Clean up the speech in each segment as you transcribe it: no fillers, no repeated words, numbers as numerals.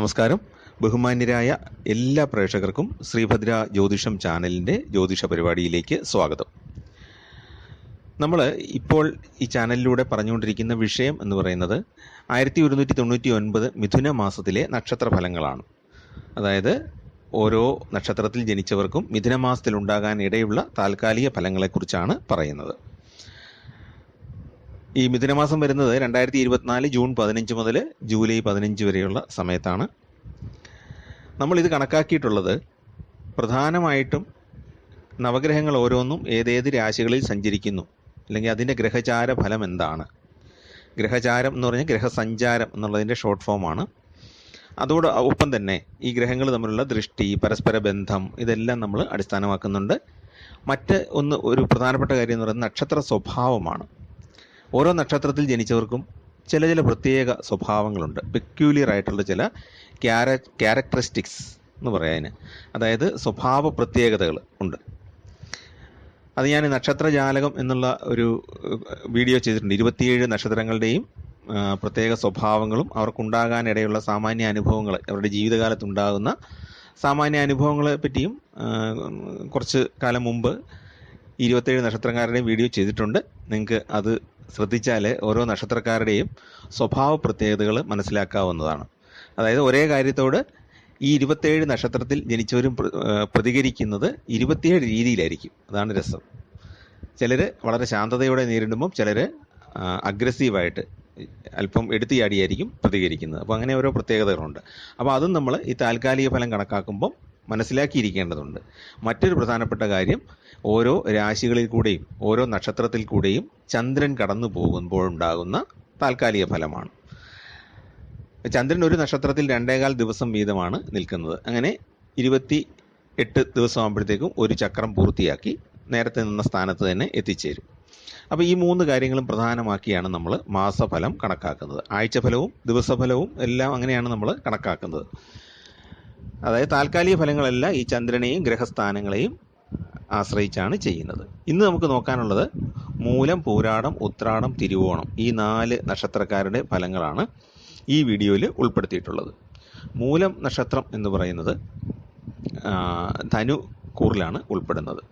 നമസ്കാരം. ബഹുമാന്യരായ എല്ലാ പ്രേക്ഷകർക്കും ശ്രീഭദ്ര ജ്യോതിഷം ചാനലിൻ്റെ ജ്യോതിഷ പരിപാടിയിലേക്ക് സ്വാഗതം. നമ്മൾ ഇപ്പോൾ ഈ ചാനലിലൂടെ പറഞ്ഞുകൊണ്ടിരിക്കുന്ന വിഷയം എന്ന് പറയുന്നത് 1199 മിഥുന മാസത്തിലെ നക്ഷത്രഫലങ്ങളാണ്. അതായത് ഓരോ നക്ഷത്രത്തിൽ ജനിച്ചവർക്കും മിഥുന മാസത്തിൽ ഉണ്ടാകാൻ ഇടയുള്ള താൽക്കാലിക ഫലങ്ങളെക്കുറിച്ചാണ് പറയുന്നത്. ഈ മിഥുനമാസം വരുന്നത് 2024 ജൂൺ 15 മുതൽ ജൂലൈ 15 വരെയുള്ള സമയത്താണ്. നമ്മളിത് കണക്കാക്കിയിട്ടുള്ളത് പ്രധാനമായിട്ടും നവഗ്രഹങ്ങൾ ഓരോന്നും ഏതേത് രാശികളിൽ സഞ്ചരിക്കുന്നു, അല്ലെങ്കിൽ അതിൻ്റെ ഗ്രഹചാര ഫലം എന്താണ്. ഗ്രഹചാരം എന്ന് പറഞ്ഞാൽ ഗ്രഹസഞ്ചാരം എന്നുള്ളതിൻ്റെ ഷോർട്ട് ഫോമാണ്. അതോടൊപ്പം തന്നെ ഈ ഗ്രഹങ്ങൾ തമ്മിലുള്ള ദൃഷ്ടി, പരസ്പര ബന്ധം, ഇതെല്ലാം നമ്മൾ അടിസ്ഥാനമാക്കുന്നുണ്ട്. ഒരു പ്രധാനപ്പെട്ട കാര്യം എന്ന് പറയുന്നത് നക്ഷത്ര സ്വഭാവമാണ്. ഓരോ നക്ഷത്രത്തിൽ ജനിച്ചവർക്കും ചില പ്രത്യേക സ്വഭാവങ്ങളുണ്ട്. പെക്യൂലിയർ ആയിട്ടുള്ള ചില ക്യാരക്ടറിസ്റ്റിക്സ് എന്ന് പറയാന്, അതായത് സ്വഭാവ പ്രത്യേകതകൾ ഉണ്ട്. അത് ഞാൻ നക്ഷത്രജാലകം എന്നുള്ള ഒരു വീഡിയോ ചെയ്തിട്ടുണ്ട്. 27 നക്ഷത്രങ്ങളുടെയും പ്രത്യേക സ്വഭാവങ്ങളും അവർക്കുണ്ടാകാനിടയുള്ള സാമാന്യ അനുഭവങ്ങൾ, അവരുടെ ജീവിതകാലത്തുണ്ടാകുന്ന സാമാന്യ അനുഭവങ്ങളെ പറ്റിയും കുറച്ച് കാലം മുമ്പ് 27 നക്ഷത്രക്കാരുടെയും വീഡിയോ ചെയ്തിട്ടുണ്ട്. നിങ്ങൾക്ക് അത് ശ്രദ്ധിച്ചാൽ ഓരോ നക്ഷത്രക്കാരുടെയും സ്വഭാവ പ്രത്യേകതകൾ മനസ്സിലാക്കാവുന്നതാണ്. അതായത് ഒരേ കാര്യത്തോട് ഈ 27 നക്ഷത്രത്തിൽ ജനിച്ചവരും പ്രതികരിക്കുന്നത് 27 രീതിയിലായിരിക്കും. അതാണ് രസം. ചിലർ വളരെ ശാന്തതയോടെ നേരിടുമ്പം ചിലർ അഗ്രസീവായിട്ട് അല്പം എടുത്തിയാടിയായിരിക്കും പ്രതികരിക്കുന്നത്. അപ്പോൾ അങ്ങനെ ഓരോ പ്രത്യേകതകളുണ്ട്. അപ്പോൾ അതും നമ്മൾ ഈ താൽക്കാലിക ഫലം കണക്കാക്കുമ്പം മനസ്സിലാക്കിയിരിക്കേണ്ടതുണ്ട്. മറ്റൊരു പ്രധാനപ്പെട്ട കാര്യം, ഓരോ രാശികളിൽ കൂടെയും ഓരോ നക്ഷത്രത്തിൽ കൂടെയും ചന്ദ്രൻ കടന്നു പോകുമ്പോഴുണ്ടാകുന്ന താൽക്കാലിക ഫലമാണ്. ചന്ദ്രൻ ഒരു നക്ഷത്രത്തിൽ 2.25 ദിവസം വീതമാണ് നിൽക്കുന്നത്. അങ്ങനെ 28 ദിവസം ആകുമ്പോഴത്തേക്കും ഒരു ചക്രം പൂർത്തിയാക്കി നേരത്തെ നിന്ന സ്ഥാനത്ത് തന്നെ എത്തിച്ചേരും. അപ്പോൾ ഈ 3 കാര്യങ്ങളും പ്രധാനമാക്കിയാണ് നമ്മൾ മാസഫലം കണക്കാക്കുന്നത്. ആഴ്ചഫലവും ദിവസഫലവും എല്ലാം അങ്ങനെയാണ് നമ്മൾ കണക്കാക്കുന്നത്. അതായത് താൽക്കാലിക ഫലങ്ങളെല്ലാം ഈ ചന്ദ്രനെയും ഗ്രഹസ്ഥാനങ്ങളെയും ആശ്രയിച്ചാണ് ചെയ്യുന്നത്. ഇന്ന് നമുക്ക് നോക്കാനുള്ളത് മൂലം, പൂരാടം, ഉത്രാടം, തിരുവോണം, ഈ 4 നക്ഷത്രക്കാരുടെ ഫലങ്ങളാണ് ഈ വീഡിയോയിൽ ഉൾപ്പെടുത്തിയിട്ടുള്ളത്. മൂലം നക്ഷത്രം എന്ന് പറയുന്നത് ധനു കൂറിലാണ് ഉൾപ്പെടുന്നത്.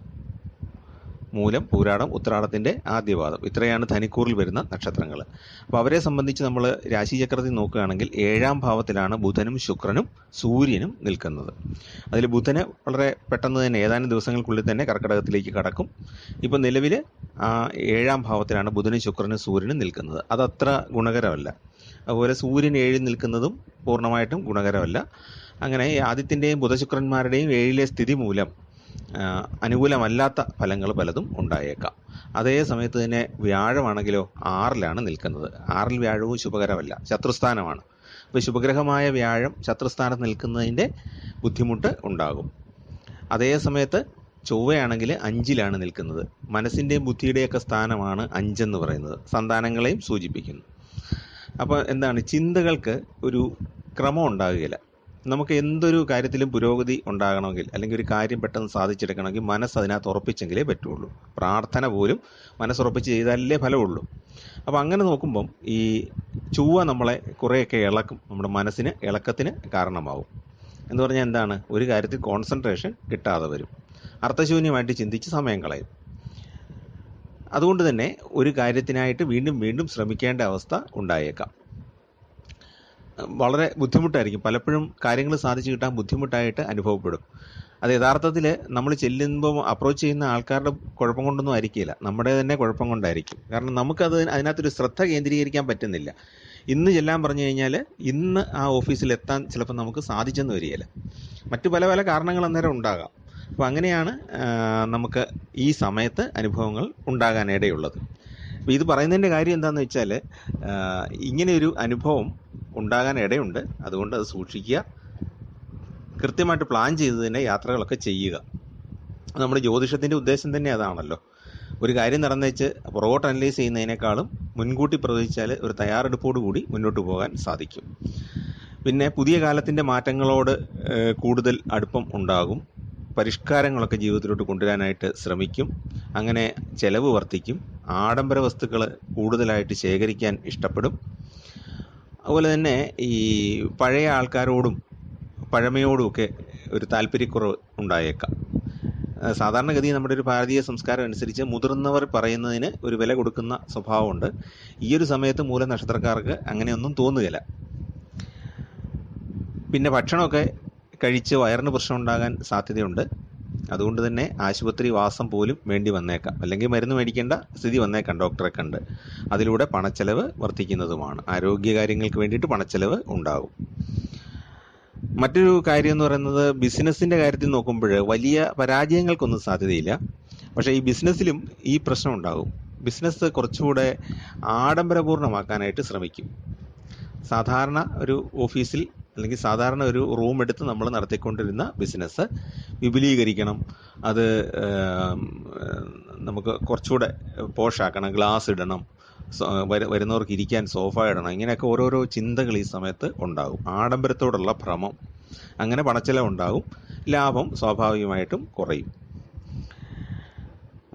മൂലം, പൂരാടം, ഉത്രാടത്തിൻ്റെ ആദ്യപാദം, ഇത്രയാണ് ധനുക്കൂറിൽ വരുന്ന നക്ഷത്രങ്ങൾ. അപ്പോൾ അവരെ സംബന്ധിച്ച് നമ്മൾ രാശിചക്രത്തിൽ നോക്കുകയാണെങ്കിൽ 7ാം ഭാവത്തിലാണ് ബുധനും ശുക്രനും സൂര്യനും നിൽക്കുന്നത്. അതിൽ ബുധന് വളരെ പെട്ടെന്ന് തന്നെ ഏതാനും ദിവസങ്ങൾക്കുള്ളിൽ തന്നെ കർക്കിടകത്തിലേക്ക് കടക്കും. ഇപ്പോൾ നിലവിൽ 7ാം ഭാവത്തിലാണ് ബുധനും ശുക്രനും സൂര്യനും നിൽക്കുന്നത്. അതത്ര ഗുണകരമല്ല. അതുപോലെ സൂര്യൻ 7ൽ നിൽക്കുന്നതും പൂർണ്ണമായിട്ടും ഗുണകരമല്ല. അങ്ങനെ ആദിത്യൻ്റെയും ബുധശുക്രന്മാരുടെയും 7ലെ സ്ഥിതി മൂലം അനുകൂലമല്ലാത്ത ഫലങ്ങൾ പലതും ഉണ്ടായേക്കാം. അതേ സമയത്ത് തന്നെ വ്യാഴമാണെങ്കിലോ 6ലാണ് നിൽക്കുന്നത്. 6ൽ വ്യാഴവും ശുഭകരമല്ല, ശത്രുസ്ഥാനമാണ്. അപ്പോൾ ശുഭഗ്രഹമായ വ്യാഴം ശത്രുസ്ഥാനത്ത് നിൽക്കുന്നതിൻ്റെ ബുദ്ധിമുട്ട് ഉണ്ടാകും. അതേ സമയത്ത് ചൊവ്വയാണെങ്കിൽ 5ലാണ് നിൽക്കുന്നത്. മനസ്സിൻ്റെയും ബുദ്ധിയുടെയൊക്കെ സ്ഥാനമാണ് 5 എന്ന് പറയുന്നത്. സന്താനങ്ങളെയും സൂചിപ്പിക്കുന്നു. അപ്പോൾ എന്താണ്, ചിന്തകൾക്ക് ഒരു ക്രമം ഉണ്ടാകുകയില്ല. നമുക്ക് എന്തൊരു കാര്യത്തിലും പുരോഗതി ഉണ്ടാകണമെങ്കിൽ, അല്ലെങ്കിൽ ഒരു കാര്യം പെട്ടെന്ന് സാധിച്ചെടുക്കണമെങ്കിൽ മനസ്സ് അതിനകത്ത് ഉറപ്പിച്ചെങ്കിലേ പറ്റുള്ളൂ. പ്രാർത്ഥന പോലും മനസ്സുറപ്പിച്ച് ചെയ്താലേ ഫലമുള്ളൂ. അപ്പോൾ അങ്ങനെ നോക്കുമ്പം ഈ ചൊവ്വ നമ്മളെ കുറേയൊക്കെ ഇളക്കും, നമ്മുടെ മനസ്സിന് ഇളക്കത്തിന് കാരണമാവും. എന്ന് പറഞ്ഞാൽ എന്താണ്, ഒരു കാര്യത്തിൽ കോൺസെൻട്രേഷൻ കിട്ടാതെ വരും, അർത്ഥശൂന്യമായിട്ട് ചിന്തിച്ച് സമയം കളയും. അതുകൊണ്ട് തന്നെ ഒരു കാര്യത്തിനായിട്ട് വീണ്ടും വീണ്ടും ശ്രമിക്കേണ്ട അവസ്ഥ ഉണ്ടായേക്കാം. വളരെ ബുദ്ധിമുട്ടായിരിക്കും. പലപ്പോഴും കാര്യങ്ങൾ സാധിച്ചു കിട്ടാൻ ബുദ്ധിമുട്ടായിട്ട് അനുഭവപ്പെടും. അത് യഥാർത്ഥത്തിൽ നമ്മൾ ചെല്ലുമ്പോൾ അപ്രോച്ച് ചെയ്യുന്ന ആൾക്കാരുടെ കുഴപ്പം കൊണ്ടൊന്നും ആയിരിക്കില്ല, നമ്മുടെ തന്നെ കുഴപ്പം കൊണ്ടായിരിക്കും. കാരണം അതിനകത്തൊരു ശ്രദ്ധ കേന്ദ്രീകരിക്കാൻ പറ്റുന്നില്ല. ഇന്ന് ചെല്ലാൻ പറഞ്ഞു കഴിഞ്ഞാൽ ഇന്ന് ആ ഓഫീസിൽ എത്താൻ ചിലപ്പോൾ നമുക്ക് സാധിച്ചെന്ന് വരികയില്ല. മറ്റു പല പല കാരണങ്ങൾ അന്നേരം ഉണ്ടാകാം. അപ്പോൾ അങ്ങനെയാണ് നമുക്ക് ഈ സമയത്ത് അനുഭവങ്ങൾ ഉണ്ടാകാനിടയുള്ളത്. അപ്പോൾ ഇത് പറയുന്നതിൻ്റെ കാര്യം എന്താണെന്ന് വെച്ചാൽ, ഇങ്ങനെയൊരു അനുഭവം ഉണ്ടാകാൻ ഇടയുണ്ട്. അതുകൊണ്ട് അത് സൂക്ഷിക്കുക. കൃത്യമായിട്ട് പ്ലാൻ ചെയ്ത് തന്നെ യാത്രകളൊക്കെ ചെയ്യുക. നമ്മുടെ ജ്യോതിഷത്തിൻ്റെ ഉദ്ദേശം തന്നെ അതാണല്ലോ. ഒരു കാര്യം നടന്നേച്ച് പുറകോട്ട് അനലൈസ് ചെയ്യുന്നതിനേക്കാളും മുൻകൂട്ടി പ്രവചിച്ചാൽ ഒരു തയ്യാറെടുപ്പോടു കൂടി മുന്നോട്ട് പോകാൻ സാധിക്കും. പിന്നെ പുതിയ കാലത്തിൻ്റെ മാറ്റങ്ങളോട് കൂടുതൽ അടുപ്പം ഉണ്ടാകും. പരിഷ്കാരങ്ങളൊക്കെ ജീവിതത്തിലോട്ട് കൊണ്ടുവരാനായിട്ട് ശ്രമിക്കും. അങ്ങനെ ചെലവ് വർദ്ധിക്കും. ആഡംബര വസ്തുക്കൾ കൂടുതലായിട്ട് ശേഖരിക്കാൻ ഇഷ്ടപ്പെടും. അതുപോലെ തന്നെ ഈ പഴയ ആൾക്കാരോടും പഴമയോടുമൊക്കെ ഒരു താല്പര്യക്കുറവ് ഉണ്ടായേക്കാം. സാധാരണഗതി നമ്മുടെ ഒരു ഭാരതീയ സംസ്കാരം അനുസരിച്ച് മുതിർന്നവർ പറയുന്നതിന് ഒരു വില കൊടുക്കുന്ന സ്വഭാവമുണ്ട്. ഈ ഒരു സമയത്ത് മൂല നക്ഷത്രക്കാർക്ക് അങ്ങനെയൊന്നും തോന്നുകയില്ല. പിന്നെ ഭക്ഷണമൊക്കെ കഴിച്ച് വയറിന് പ്രശ്നം ഉണ്ടാകാൻ സാധ്യതയുണ്ട്. അതുകൊണ്ട് തന്നെ ആശുപത്രി വാസം പോലും വേണ്ടി വന്നേക്കാം, അല്ലെങ്കിൽ മരുന്ന് മേടിക്കേണ്ട സ്ഥിതി വന്നേക്കാം ഡോക്ടറെ കണ്ട്. അതിലൂടെ പണച്ചെലവ് വർദ്ധിക്കുന്നതുമാണ്. ആരോഗ്യകാര്യങ്ങൾക്ക് വേണ്ടിയിട്ട് പണച്ചെലവ് ഉണ്ടാകും. മറ്റൊരു കാര്യം എന്ന് പറയുന്നത്, ബിസിനസ്സിൻ്റെ കാര്യത്തിൽ നോക്കുമ്പോൾ വലിയ പരാജയങ്ങൾക്കൊന്നും സാധ്യതയില്ല. പക്ഷേ ഈ ബിസിനസ്സിലും ഈ പ്രശ്നം ഉണ്ടാകും. ബിസിനസ് കുറച്ചുകൂടെ ആഡംബരപൂർണ്ണമാക്കാനായിട്ട് ശ്രമിക്കും. സാധാരണ ഒരു ഓഫീസിൽ അല്ലെങ്കിൽ സാധാരണ ഒരു റൂം എടുത്ത് നമ്മൾ നടത്തിക്കൊണ്ടിരുന്ന ബിസിനസ് വിപുലീകരിക്കണം, അത് നമുക്ക് കുറച്ചുകൂടെ പോഷാക്കണം, ഗ്ലാസ് ഇടണം, വരുന്നവർക്ക് ഇരിക്കാൻ സോഫ ഇടണം, ഇങ്ങനെയൊക്കെ ഓരോരോ ചിന്തകൾ ഈ സമയത്ത് ഉണ്ടാകും. ആഡംബരത്തോടുള്ള ഭ്രമം, അങ്ങനെ പണച്ചെലവുണ്ടാകും. ലാഭം സ്വാഭാവികമായിട്ടും കുറയും.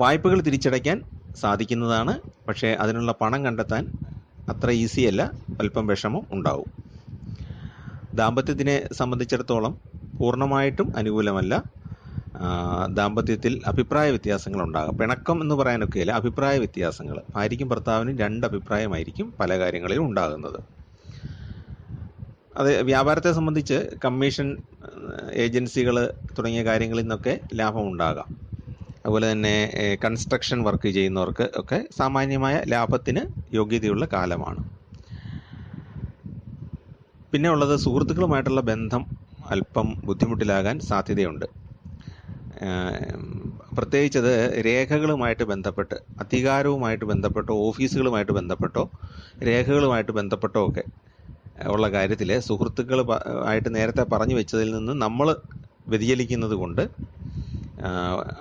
വായ്പകൾ തിരിച്ചടയ്ക്കാൻ സാധിക്കുന്നതാണ്, പക്ഷേ അതിനുള്ള പണം കണ്ടെത്താൻ അത്ര ഈസിയല്ല, അല്പം വിഷമം ഉണ്ടാവും. ദാമ്പത്യത്തിനെ സംബന്ധിച്ചിടത്തോളം പൂർണ്ണമായിട്ടും അനുകൂലമല്ല. ദാമ്പത്യത്തിൽ അഭിപ്രായ വ്യത്യാസങ്ങൾ ഉണ്ടാകാം. പിണക്കം എന്ന് പറയാനൊക്കെയില്ല, അഭിപ്രായ വ്യത്യാസങ്ങൾ. ഭാര്യയ്ക്കും ഭർത്താവിനും രണ്ട് അഭിപ്രായമായിരിക്കും പല കാര്യങ്ങളിലും ഉണ്ടാകുന്നത്. അത് വ്യാപാരത്തെ സംബന്ധിച്ച് കമ്മീഷൻ ഏജൻസികൾ തുടങ്ങിയ കാര്യങ്ങളിൽ നിന്നൊക്കെ ലാഭം ഉണ്ടാകാം. അതുപോലെ തന്നെ കൺസ്ട്രക്ഷൻ വർക്ക് ചെയ്യുന്നവർക്ക് ഒക്കെ സാമാന്യമായ ലാഭത്തിന് യോഗ്യതയുള്ള കാലമാണ്. പിന്നെ ഉള്ളത്, സുഹൃത്തുക്കളുമായിട്ടുള്ള ബന്ധം അല്പം ബുദ്ധിമുട്ടിലാകാൻ സാധ്യതയുണ്ട്. പ്രത്യേകിച്ചത് രേഖകളുമായിട്ട് ബന്ധപ്പെട്ട്, അധികാരവുമായിട്ട് ബന്ധപ്പെട്ടോ ഓഫീസുകളുമായിട്ട് ബന്ധപ്പെട്ടോ രേഖകളുമായിട്ട് ബന്ധപ്പെട്ടോ ഒക്കെ ഉള്ള കാര്യത്തിൽ സുഹൃത്തുക്കൾ ആയിട്ട് നേരത്തെ പറഞ്ഞു വെച്ചതിൽ നിന്ന് നമ്മൾ വ്യതിചലിക്കുന്നത് കൊണ്ട്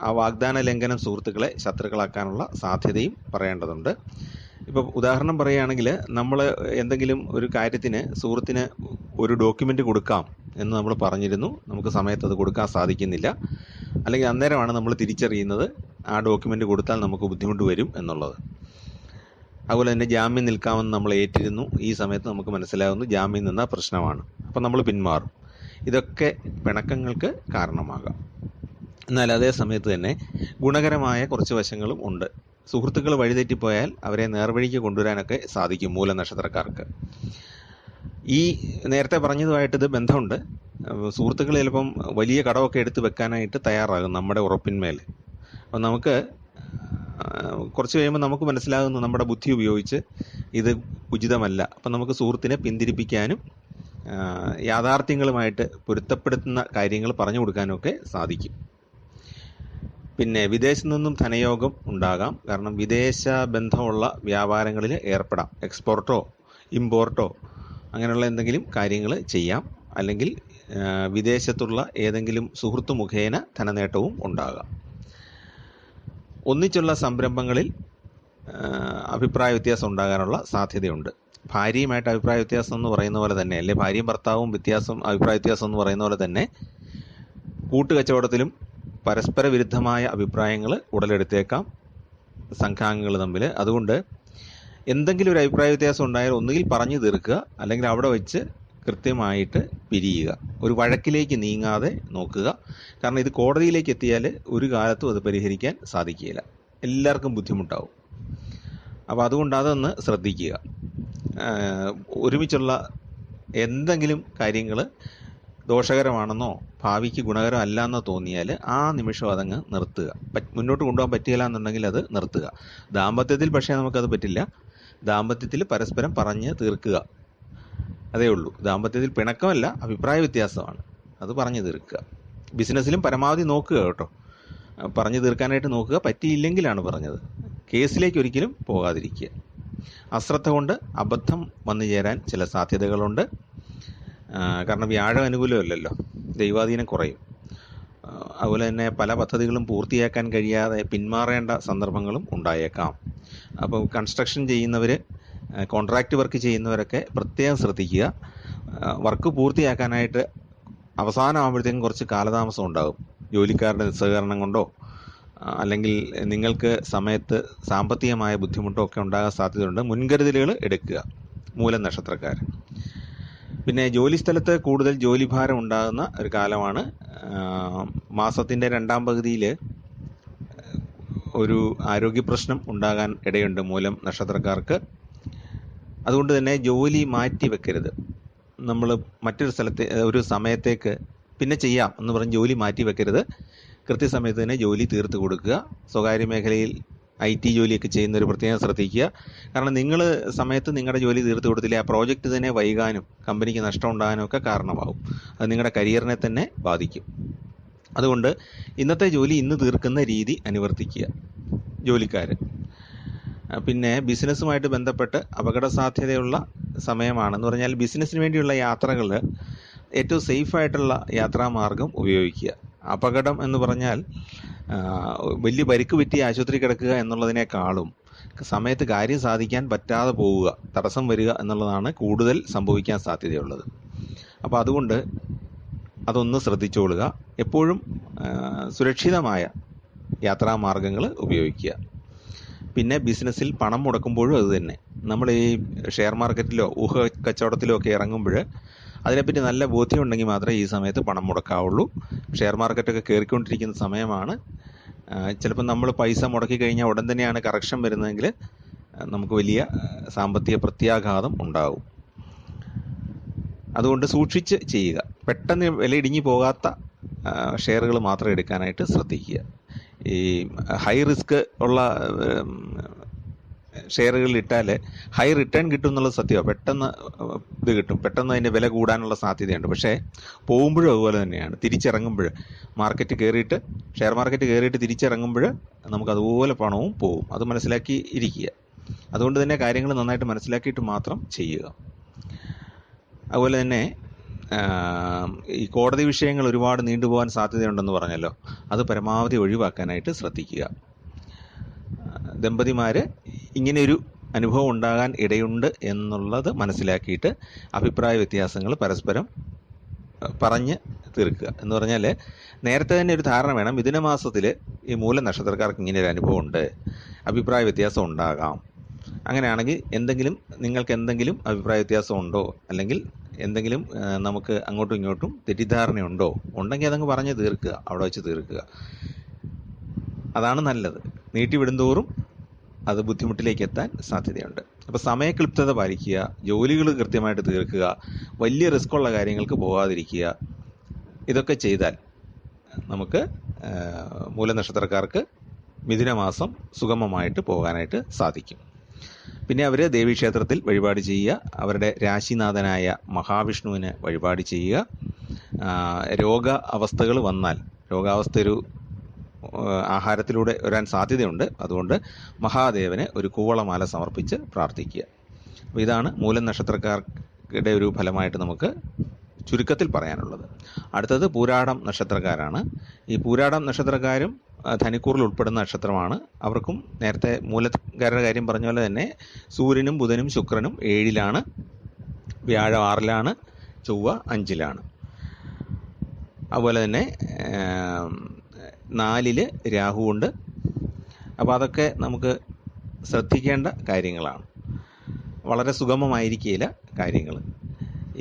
ആ വാഗ്ദാന ലംഘനം സുഹൃത്തുക്കളെ ശത്രുക്കളാക്കാനുള്ള സാധ്യതയും പറയേണ്ടതുണ്ട്. ഇപ്പോൾ ഉദാഹരണം പറയുകയാണെങ്കിൽ, നമ്മൾ എന്തെങ്കിലും ഒരു കാര്യത്തിന് സുഹൃത്തിന് ഒരു ഡോക്യുമെൻ്റ് കൊടുക്കാം എന്ന് നമ്മൾ പറഞ്ഞിരുന്നു, നമുക്ക് സമയത്ത് അത് കൊടുക്കാൻ സാധിക്കുന്നില്ല, അല്ലെങ്കിൽ അന്നേരമാണ് നമ്മൾ തിരിച്ചറിയുന്നത് ആ ഡോക്യുമെൻ്റ് കൊടുത്താൽ നമുക്ക് ബുദ്ധിമുട്ട് വരും എന്നുള്ളത്. അതുപോലെ തന്നെ ജാമ്യം നിൽക്കാമെന്ന് നമ്മൾ ഏറ്റിരുന്നു, ഈ സമയത്ത് നമുക്ക് മനസ്സിലാകുന്നു ജാമ്യം നിന്ന പ്രശ്നമാണ്, അപ്പം നമ്മൾ പിന്മാറും. ഇതൊക്കെ പിണക്കങ്ങൾക്ക് കാരണമാകാം. എന്നാൽ അതേ സമയത്ത് തന്നെ ഗുണകരമായ കുറച്ച് വശങ്ങളും ഉണ്ട്. സുഹൃത്തുക്കൾ വഴിതെറ്റിപ്പോയാൽ അവരെ നേർവഴിക്ക് കൊണ്ടുവരാനൊക്കെ സാധിക്കും മൂല നക്ഷത്രക്കാർക്ക്. ഈ നേരത്തെ പറഞ്ഞതുമായിട്ട് ഇത് ബന്ധമുണ്ട്. സുഹൃത്തുക്കൾ ചിലപ്പം വലിയ കടമൊക്കെ എടുത്ത് വെക്കാനായിട്ട് തയ്യാറാകും നമ്മുടെ ഉറപ്പിന്മേൽ. അപ്പം നമുക്ക് കുറച്ച് കഴിയുമ്പോൾ നമുക്ക് മനസ്സിലാകുന്നു നമ്മുടെ ബുദ്ധി ഉപയോഗിച്ച് ഇത് ഉചിതമല്ല. അപ്പം നമുക്ക് സുഹൃത്തിനെ പിന്തിരിപ്പിക്കാനും യാഥാർത്ഥ്യങ്ങളുമായിട്ട് പൊരുത്തപ്പെടുത്തുന്ന കാര്യങ്ങൾ പറഞ്ഞു കൊടുക്കാനും ഒക്കെ സാധിക്കും. പിന്നെ വിദേശത്തു നിന്നും ധനയോഗം ഉണ്ടാകാം. കാരണം വിദേശ ബന്ധമുള്ള വ്യാപാരങ്ങളിൽ ഏർപ്പെടാം. എക്സ്പോർട്ടോ ഇമ്പോർട്ടോ അങ്ങനെയുള്ള എന്തെങ്കിലും കാര്യങ്ങൾ ചെയ്യാം. അല്ലെങ്കിൽ വിദേശത്തുള്ള ഏതെങ്കിലും സുഹൃത്തു മുഖേന ധനനേട്ടവും ഉണ്ടാകാം. ഒന്നിച്ചുള്ള സംരംഭങ്ങളിൽ അഭിപ്രായ വ്യത്യാസം ഉണ്ടാകാനുള്ള സാധ്യതയുണ്ട്. ഭാര്യയുമായിട്ട് അഭിപ്രായ വ്യത്യാസം എന്ന് പറയുന്ന പോലെ തന്നെ, അല്ലെ ഭാര്യയും ഭർത്താവും അഭിപ്രായ വ്യത്യാസം എന്ന് പറയുന്ന പോലെ തന്നെ കൂട്ടുകച്ചവടത്തിലും പരസ്പര വിരുദ്ധമായ അഭിപ്രായങ്ങൾ ഉടലെടുത്തേക്കാം സംഘാംഗങ്ങൾ തമ്മിൽ. അതുകൊണ്ട് എന്തെങ്കിലും ഒരു അഭിപ്രായ വ്യത്യാസം ഉണ്ടായാൽ ഒന്നുകിൽ പറഞ്ഞു തീർക്കുക, അല്ലെങ്കിൽ അവിടെ വെച്ച് കൃത്യമായിട്ട് പിരിയുക. ഒരു വഴക്കിലേക്ക് നീങ്ങാതെ നോക്കുക. കാരണം ഇത് കോടതിയിലേക്ക് എത്തിയാൽ ഒരു കാലത്തും അത് പരിഹരിക്കാൻ സാധിക്കുകയില്ല, എല്ലാവർക്കും ബുദ്ധിമുട്ടാവും. അപ്പോൾ അതുകൊണ്ട് അതൊന്ന് ശ്രദ്ധിക്കുക. ഒരുമിച്ചുള്ള എന്തെങ്കിലും കാര്യങ്ങൾ ദോഷകരമാണെന്നോ ഭാവിക്ക് ഗുണകരമല്ല എന്നോ തോന്നിയാൽ ആ നിമിഷം അതങ്ങ് നിർത്തുക. മുന്നോട്ട് കൊണ്ടുപോകാൻ പറ്റിയില്ല എന്നുണ്ടെങ്കിൽ അത് നിർത്തുക. ദാമ്പത്യത്തിൽ പക്ഷേ നമുക്കത് പറ്റില്ല. ദാമ്പത്യത്തിൽ പരസ്പരം പറഞ്ഞ് തീർക്കുക, അതേ ഉള്ളൂ. ദാമ്പത്യത്തിൽ പിണക്കമല്ല, അഭിപ്രായ വ്യത്യാസമാണ്, അത് പറഞ്ഞു തീർക്കുക. ബിസിനസ്സിലും പരമാവധി നോക്കുക കേട്ടോ, പറഞ്ഞു തീർക്കാനായിട്ട് നോക്കുക. പറ്റിയില്ലെങ്കിലാണ് പറഞ്ഞത്. കേസിലേക്ക് ഒരിക്കലും പോകാതിരിക്കുക. അശ്രദ്ധ കൊണ്ട് അബദ്ധം വന്നു ചേരാൻ ചില സാധ്യതകളുണ്ട്. കാരണം വ്യാഴം അനുകൂലമല്ലല്ലോ, ദൈവാധീനം കുറയും. അതുപോലെ തന്നെ പല പദ്ധതികളും പൂർത്തിയാക്കാൻ കഴിയാതെ പിന്മാറേണ്ട സന്ദർഭങ്ങളും ഉണ്ടായേക്കാം. അപ്പോൾ കൺസ്ട്രക്ഷൻ ചെയ്യുന്നവർ, കോൺട്രാക്റ്റ് വർക്ക് ചെയ്യുന്നവരൊക്കെ പ്രത്യേകം ശ്രദ്ധിക്കുക. വർക്ക് പൂർത്തിയാക്കാനായിട്ട് അവസാനമാകുമ്പോഴത്തേക്കും കുറച്ച് കാലതാമസം ഉണ്ടാകും. ജോലിക്കാരുടെ നിസ്സഹകരണം കൊണ്ടോ അല്ലെങ്കിൽ നിങ്ങൾക്ക് സമയത്ത് സാമ്പത്തികമായ ബുദ്ധിമുട്ടോ ഒക്കെ ഉണ്ടാകാൻ സാധ്യതയുണ്ട്. മുൻകരുതലുകൾ എടുക്കുക മൂല നക്ഷത്രക്കാർ. പിന്നെ ജോലിസ്ഥലത്ത് കൂടുതൽ ജോലിഭാരം ഉണ്ടാകുന്ന ഒരു കാലമാണ്. മാസത്തിൻ്റെ രണ്ടാം പകുതിയിൽ ഒരു ആരോഗ്യ പ്രശ്നം ഉണ്ടാകാൻ ഇടയുണ്ട് മൂലം നക്ഷത്രക്കാർക്ക്. അതുകൊണ്ട് തന്നെ ജോലി മാറ്റി വെക്കരുത്. നമ്മൾ മറ്റൊരു ഒരു സമയത്തേക്ക് പിന്നെ ചെയ്യാം എന്ന് പറഞ്ഞ് ജോലി മാറ്റി വെക്കരുത്. കൃത്യസമയത്ത് തന്നെ ജോലി തീർത്ത് കൊടുക്കുക. സ്വകാര്യ മേഖലയിൽ IT ജോലിയൊക്കെ ചെയ്യുന്നവർ പ്രത്യേകം ശ്രദ്ധിക്കുക. കാരണം നിങ്ങൾ സമയത്ത് നിങ്ങളുടെ ജോലി തീർത്ത് കൊടുത്തില്ലേ ആ പ്രോജക്റ്റ് തന്നെ വൈകാനും കമ്പനിക്ക് നഷ്ടം ഉണ്ടാകാനും ഒക്കെ കാരണമാകും. അത് നിങ്ങളുടെ കരിയറിനെ തന്നെ ബാധിക്കും. അതുകൊണ്ട് ഇന്നത്തെ ജോലി ഇന്ന് തീർക്കുന്ന രീതി അനുവർത്തിക്കുക ജോലിക്കാർ. പിന്നെ ബിസിനസ്സുമായിട്ട് ബന്ധപ്പെട്ട് അപകട സാധ്യതയുള്ള സമയമാണെന്ന് പറഞ്ഞാൽ ബിസിനസ്സിന് വേണ്ടിയുള്ള യാത്രകൾ ഏറ്റവും സേഫായിട്ടുള്ള യാത്രാമാർഗം ഉപയോഗിക്കുക. അപകടം എന്ന് പറഞ്ഞാൽ വലിയ പരിക്ക് പറ്റി ആശുപത്രി കിടക്കുക എന്നുള്ളതിനേക്കാളും സമയത്ത് കാര്യം സാധിക്കാൻ പറ്റാതെ പോവുക, തടസ്സം വരിക എന്നുള്ളതാണ് കൂടുതൽ സംഭവിക്കാൻ സാധ്യതയുള്ളത്. അപ്പോൾ അതുകൊണ്ട് അതൊന്ന് ശ്രദ്ധിച്ചോളുക. എപ്പോഴും സുരക്ഷിതമായ യാത്രാമാർഗങ്ങൾ ഉപയോഗിക്കുക. പിന്നെ ബിസിനസ്സിൽ പണം മുടക്കുമ്പോഴും അത് തന്നെ. നമ്മൾ ഈ ഷെയർ മാർക്കറ്റിലോ ഊഹ കച്ചവടത്തിലോ ഒക്കെ ഇറങ്ങുമ്പോൾ അതിനെപ്പറ്റി നല്ല ബോധ്യമുണ്ടെങ്കിൽ മാത്രമേ ഈ സമയത്ത് പണം മുടക്കാവുള്ളൂ. ഷെയർ മാർക്കറ്റൊക്കെ കയറിക്കൊണ്ടിരിക്കുന്ന സമയമാണ്. ചിലപ്പോൾ നമ്മൾ പൈസ മുടക്കി കഴിഞ്ഞാൽ ഉടൻ തന്നെയാണ് കറക്ഷൻ വരുന്നതെങ്കിൽ നമുക്ക് വലിയ സാമ്പത്തിക പ്രത്യാഘാതം ഉണ്ടാകും. അതുകൊണ്ട് സൂക്ഷിച്ച് ചെയ്യുക. പെട്ടെന്ന് വില ഇടിഞ്ഞു പോകാത്ത ഷെയറുകൾ മാത്രം എടുക്കാനായിട്ട് ശ്രദ്ധിക്കുക. ഈ ഹൈ റിസ്ക് ഉള്ള ഷെയറുകളിൽ ഇട്ടാൽ ഹൈ റിട്ടേൺ കിട്ടും എന്നുള്ളത് സത്യമാണ്. പെട്ടെന്ന് ഇത് കിട്ടും, പെട്ടെന്ന് അതിൻ്റെ വില കൂടാനുള്ള സാധ്യതയുണ്ട്. പക്ഷേ പോകുമ്പോഴും അതുപോലെ തന്നെയാണ്. തിരിച്ചിറങ്ങുമ്പോൾ ഷെയർ മാർക്കറ്റ് കയറിയിട്ട് തിരിച്ചിറങ്ങുമ്പോൾ നമുക്ക് അതുപോലെ പണവും പോകും. അത് മനസ്സിലാക്കി ഇരിക്കുക. അതുകൊണ്ട് തന്നെ കാര്യങ്ങൾ നന്നായിട്ട് മനസ്സിലാക്കിയിട്ട് മാത്രം ചെയ്യുക. അതുപോലെ തന്നെ ഈ കോടതി വിഷയങ്ങൾ ഒരുപാട് നീണ്ടുപോകാൻ സാധ്യതയുണ്ടെന്ന് പറഞ്ഞല്ലോ, അത് പരമാവധി ഒഴിവാക്കാനായിട്ട് ശ്രദ്ധിക്കുക. ദമ്പതിമാർ ഇങ്ങനെയൊരു അനുഭവം ഉണ്ടാകാൻ ഇടയുണ്ട് എന്നുള്ളത് മനസ്സിലാക്കിയിട്ട് അഭിപ്രായ വ്യത്യാസങ്ങൾ പരസ്പരം പറഞ്ഞ് തീർക്കുക. എന്ന് പറഞ്ഞാൽ നേരത്തെ തന്നെ ഒരു ധാരണ വേണം. മിഥുനമാസത്തിൽ ഈ മൂല നക്ഷത്രക്കാർക്ക് ഇങ്ങനെ ഒരു അനുഭവം ഉണ്ട്, അഭിപ്രായ വ്യത്യാസം ഉണ്ടാകാം. അങ്ങനെയാണെങ്കിൽ നിങ്ങൾക്ക് എന്തെങ്കിലും അഭിപ്രായ വ്യത്യാസം ഉണ്ടോ, അല്ലെങ്കിൽ എന്തെങ്കിലും നമുക്ക് അങ്ങോട്ടും ഇങ്ങോട്ടും തെറ്റിദ്ധാരണയുണ്ടോ ഉണ്ടെങ്കിൽ അതങ്ങ് പറഞ്ഞ് തീർക്കുക, അവിടെ വെച്ച് തീർക്കുക. അതാണ് നല്ലത്. നീട്ടിവിടുന്തോറും അത് ബുദ്ധിമുട്ടിലേക്ക് എത്താൻ സാധ്യതയുണ്ട്. അപ്പോൾ സമയക്ലിപ്തത പാലിക്കുക, ജോലികൾ കൃത്യമായിട്ട് തീർക്കുക, വലിയ റിസ്ക്കുള്ള കാര്യങ്ങൾക്ക് പോകാതിരിക്കുക. ഇതൊക്കെ ചെയ്താൽ നമുക്ക് മൂലനക്ഷത്രക്കാർക്ക് മിഥുനമാസം സുഗമമായിട്ട് പോകാനായിട്ട് സാധിക്കും. പിന്നെ അവർ ദേവീക്ഷേത്രത്തിൽ വഴിപാട് ചെയ്യുക, അവരുടെ രാശിനാഥനായ മഹാവിഷ്ണുവിന് വഴിപാട് ചെയ്യുക. രോഗാവസ്ഥകൾ വന്നാൽ, രോഗാവസ്ഥ ഒരു ആഹാരത്തിലൂടെ വരാൻ സാധ്യതയുണ്ട്. അതുകൊണ്ട് മഹാദേവന് ഒരു കൂവളമാല സമർപ്പിച്ച് പ്രാർത്ഥിക്കുക. അപ്പോൾ ഇതാണ് മൂലം നക്ഷത്രക്കാരുടെ ഒരു ഫലമായിട്ട് നമുക്ക് ചുരുക്കത്തിൽ പറയാനുള്ളത്. അടുത്തത് പൂരാടം നക്ഷത്രക്കാരാണ്. ഈ പൂരാടം നക്ഷത്രക്കാരും ധനുക്കൂറിൽ ഉൾപ്പെടുന്ന നക്ഷത്രമാണ്. അവർക്കും നേരത്തെ മൂലക്കാരുടെ കാര്യം പറഞ്ഞ പോലെ തന്നെ സൂര്യനും ബുധനും ശുക്രനും 7-ലാണ്, വ്യാഴം 6-ലാണ്, ചൊവ്വ 5-ലാണ്. അതുപോലെ തന്നെ 4-ല് രാഹുവുണ്ട്. അപ്പോൾ അതൊക്കെ നമുക്ക് ശ്രദ്ധിക്കേണ്ട കാര്യങ്ങളാണ്. വളരെ സുഗമമായിരിക്കില്ല കാര്യങ്ങൾ.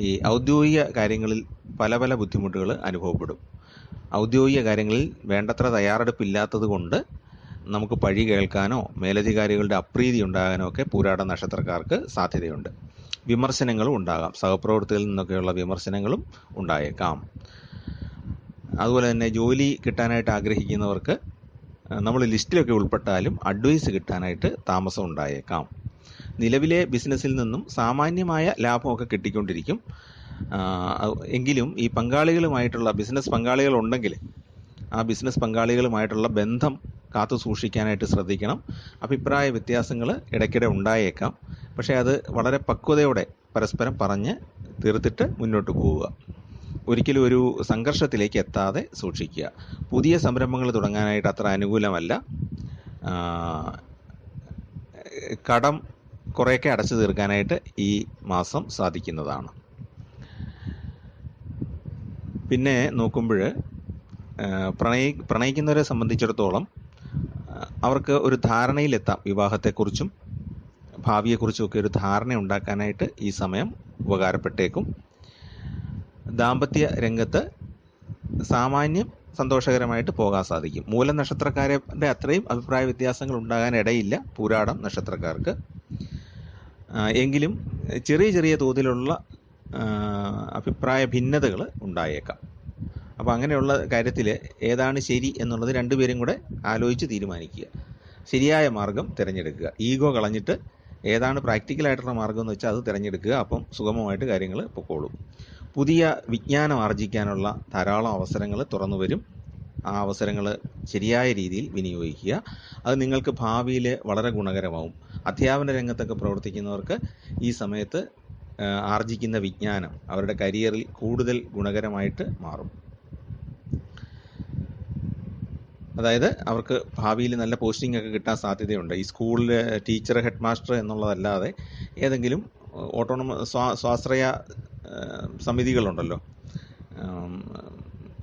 ഈ ഔദ്യോഗിക കാര്യങ്ങളിൽ പല പല ബുദ്ധിമുട്ടുകൾ അനുഭവപ്പെടും. ഔദ്യോഗിക കാര്യങ്ങളിൽ വേണ്ടത്ര തയ്യാറെടുപ്പില്ലാത്തത് കൊണ്ട് നമുക്ക് പഴി കേൾക്കാനോ മേലധികാരികളുടെ അപ്രീതി ഉണ്ടാകാനോ ഒക്കെ പൂരാട നക്ഷത്രക്കാർക്ക് സാധ്യതയുണ്ട്. വിമർശനങ്ങളും ഉണ്ടാകാം, സഹപ്രവർത്തകരിൽ നിന്നൊക്കെയുള്ള വിമർശനങ്ങളും ഉണ്ടായേക്കാം. അതുപോലെ തന്നെ ജോലി കിട്ടാനായിട്ട് ആഗ്രഹിക്കുന്നവർക്ക് നമ്മൾ ലിസ്റ്റിലൊക്കെ ഉൾപ്പെട്ടാലും അഡ്വൈസ് കിട്ടാനായിട്ട് താമസം ഉണ്ടായേക്കാം. നിലവിലെ ബിസിനസ്സിൽ നിന്നും സാമാന്യമായ ലാഭമൊക്കെ കിട്ടിക്കൊണ്ടിരിക്കും. എങ്കിലും ഈ ബിസിനസ് പങ്കാളികളുണ്ടെങ്കിൽ ആ ബിസിനസ് പങ്കാളികളുമായിട്ടുള്ള ബന്ധം കാത്തു സൂക്ഷിക്കാനായിട്ട് ശ്രദ്ധിക്കണം. അഭിപ്രായ വ്യത്യാസങ്ങൾ ഇടയ്ക്കിടെ ഉണ്ടായേക്കാം. പക്ഷേ അത് വളരെ പക്വതയോടെ പരസ്പരം പറഞ്ഞ് തീർത്തിട്ട് മുന്നോട്ട് പോവുക. ഒരിക്കലും ഒരു സംഘർഷത്തിലേക്ക് എത്താതെ സൂക്ഷിക്കുക. പുതിയ സംരംഭങ്ങൾ തുടങ്ങാനായിട്ട് അത്ര അനുകൂലമല്ല. കടം കുറേയൊക്കെ അടച്ചു തീർക്കാനായിട്ട് ഈ മാസം സാധിക്കുന്നതാണ്. പിന്നെ നോക്കുമ്പോൾ പ്രണയിക്കുന്നവരെ സംബന്ധിച്ചിടത്തോളം അവർക്ക് ഒരു ധാരണയിലെത്താം. വിവാഹത്തെക്കുറിച്ചും ഭാവിയെക്കുറിച്ചും ഒക്കെ ഒരു ധാരണ ഉണ്ടാക്കാനായിട്ട് ഈ സമയം ഉപകാരപ്പെട്ടേക്കും. ദാമ്പത്യ രംഗത്ത് സാമാന്യം സന്തോഷകരമായിട്ട് പോകാൻ സാധിക്കും. മൂലം നക്ഷത്രക്കാരുടെ അത്രയും അഭിപ്രായ വ്യത്യാസങ്ങൾ ഉണ്ടാകാൻ ഇടയില്ല പൂരാടം നക്ഷത്രക്കാർക്ക്. എങ്കിലും ചെറിയ ചെറിയ തോതിലുള്ള അഭിപ്രായ ഭിന്നതകൾ ഉണ്ടായേക്കാം. അപ്പോൾ അങ്ങനെയുള്ള കാര്യത്തിൽ ഏതാണ് ശരി എന്നുള്ളത് രണ്ടുപേരും കൂടെ ആലോചിച്ച് തീരുമാനിക്കുക. ശരിയായ മാർഗം തിരഞ്ഞെടുക്കുക. ഈഗോ കളഞ്ഞിട്ട് ഏതാണ് പ്രാക്ടിക്കലായിട്ടുള്ള മാർഗം എന്ന് വെച്ചാൽ അത് തിരഞ്ഞെടുക്കുക. അപ്പം സുഗമമായിട്ട് കാര്യങ്ങൾ പൊക്കോളും. പുതിയ വിജ്ഞാനം ആർജിക്കാനുള്ള ധാരാളം അവസരങ്ങൾ തുറന്നു വരും. ആ അവസരങ്ങൾ ശരിയായ രീതിയിൽ വിനിയോഗിക്കുക. അത് നിങ്ങൾക്ക് ഭാവിയിൽ വളരെ ഗുണകരമാവും. അധ്യാപന രംഗത്തൊക്കെ പ്രവർത്തിക്കുന്നവർക്ക് ഈ സമയത്ത് ആർജിക്കുന്ന വിജ്ഞാനം അവരുടെ കരിയറിൽ കൂടുതൽ ഗുണകരമായിട്ട് മാറും. അതായത് അവർക്ക് ഭാവിയിൽ നല്ല പോസ്റ്റിംഗ് ഒക്കെ കിട്ടാൻ സാധ്യതയുണ്ട്. ഈ സ്കൂളിൽ ടീച്ചർ, ഹെഡ് മാസ്റ്റർ എന്നുള്ളതല്ലാതെ ഏതെങ്കിലും സ്വാശ്രയ സമിതികളുണ്ടല്ലോ,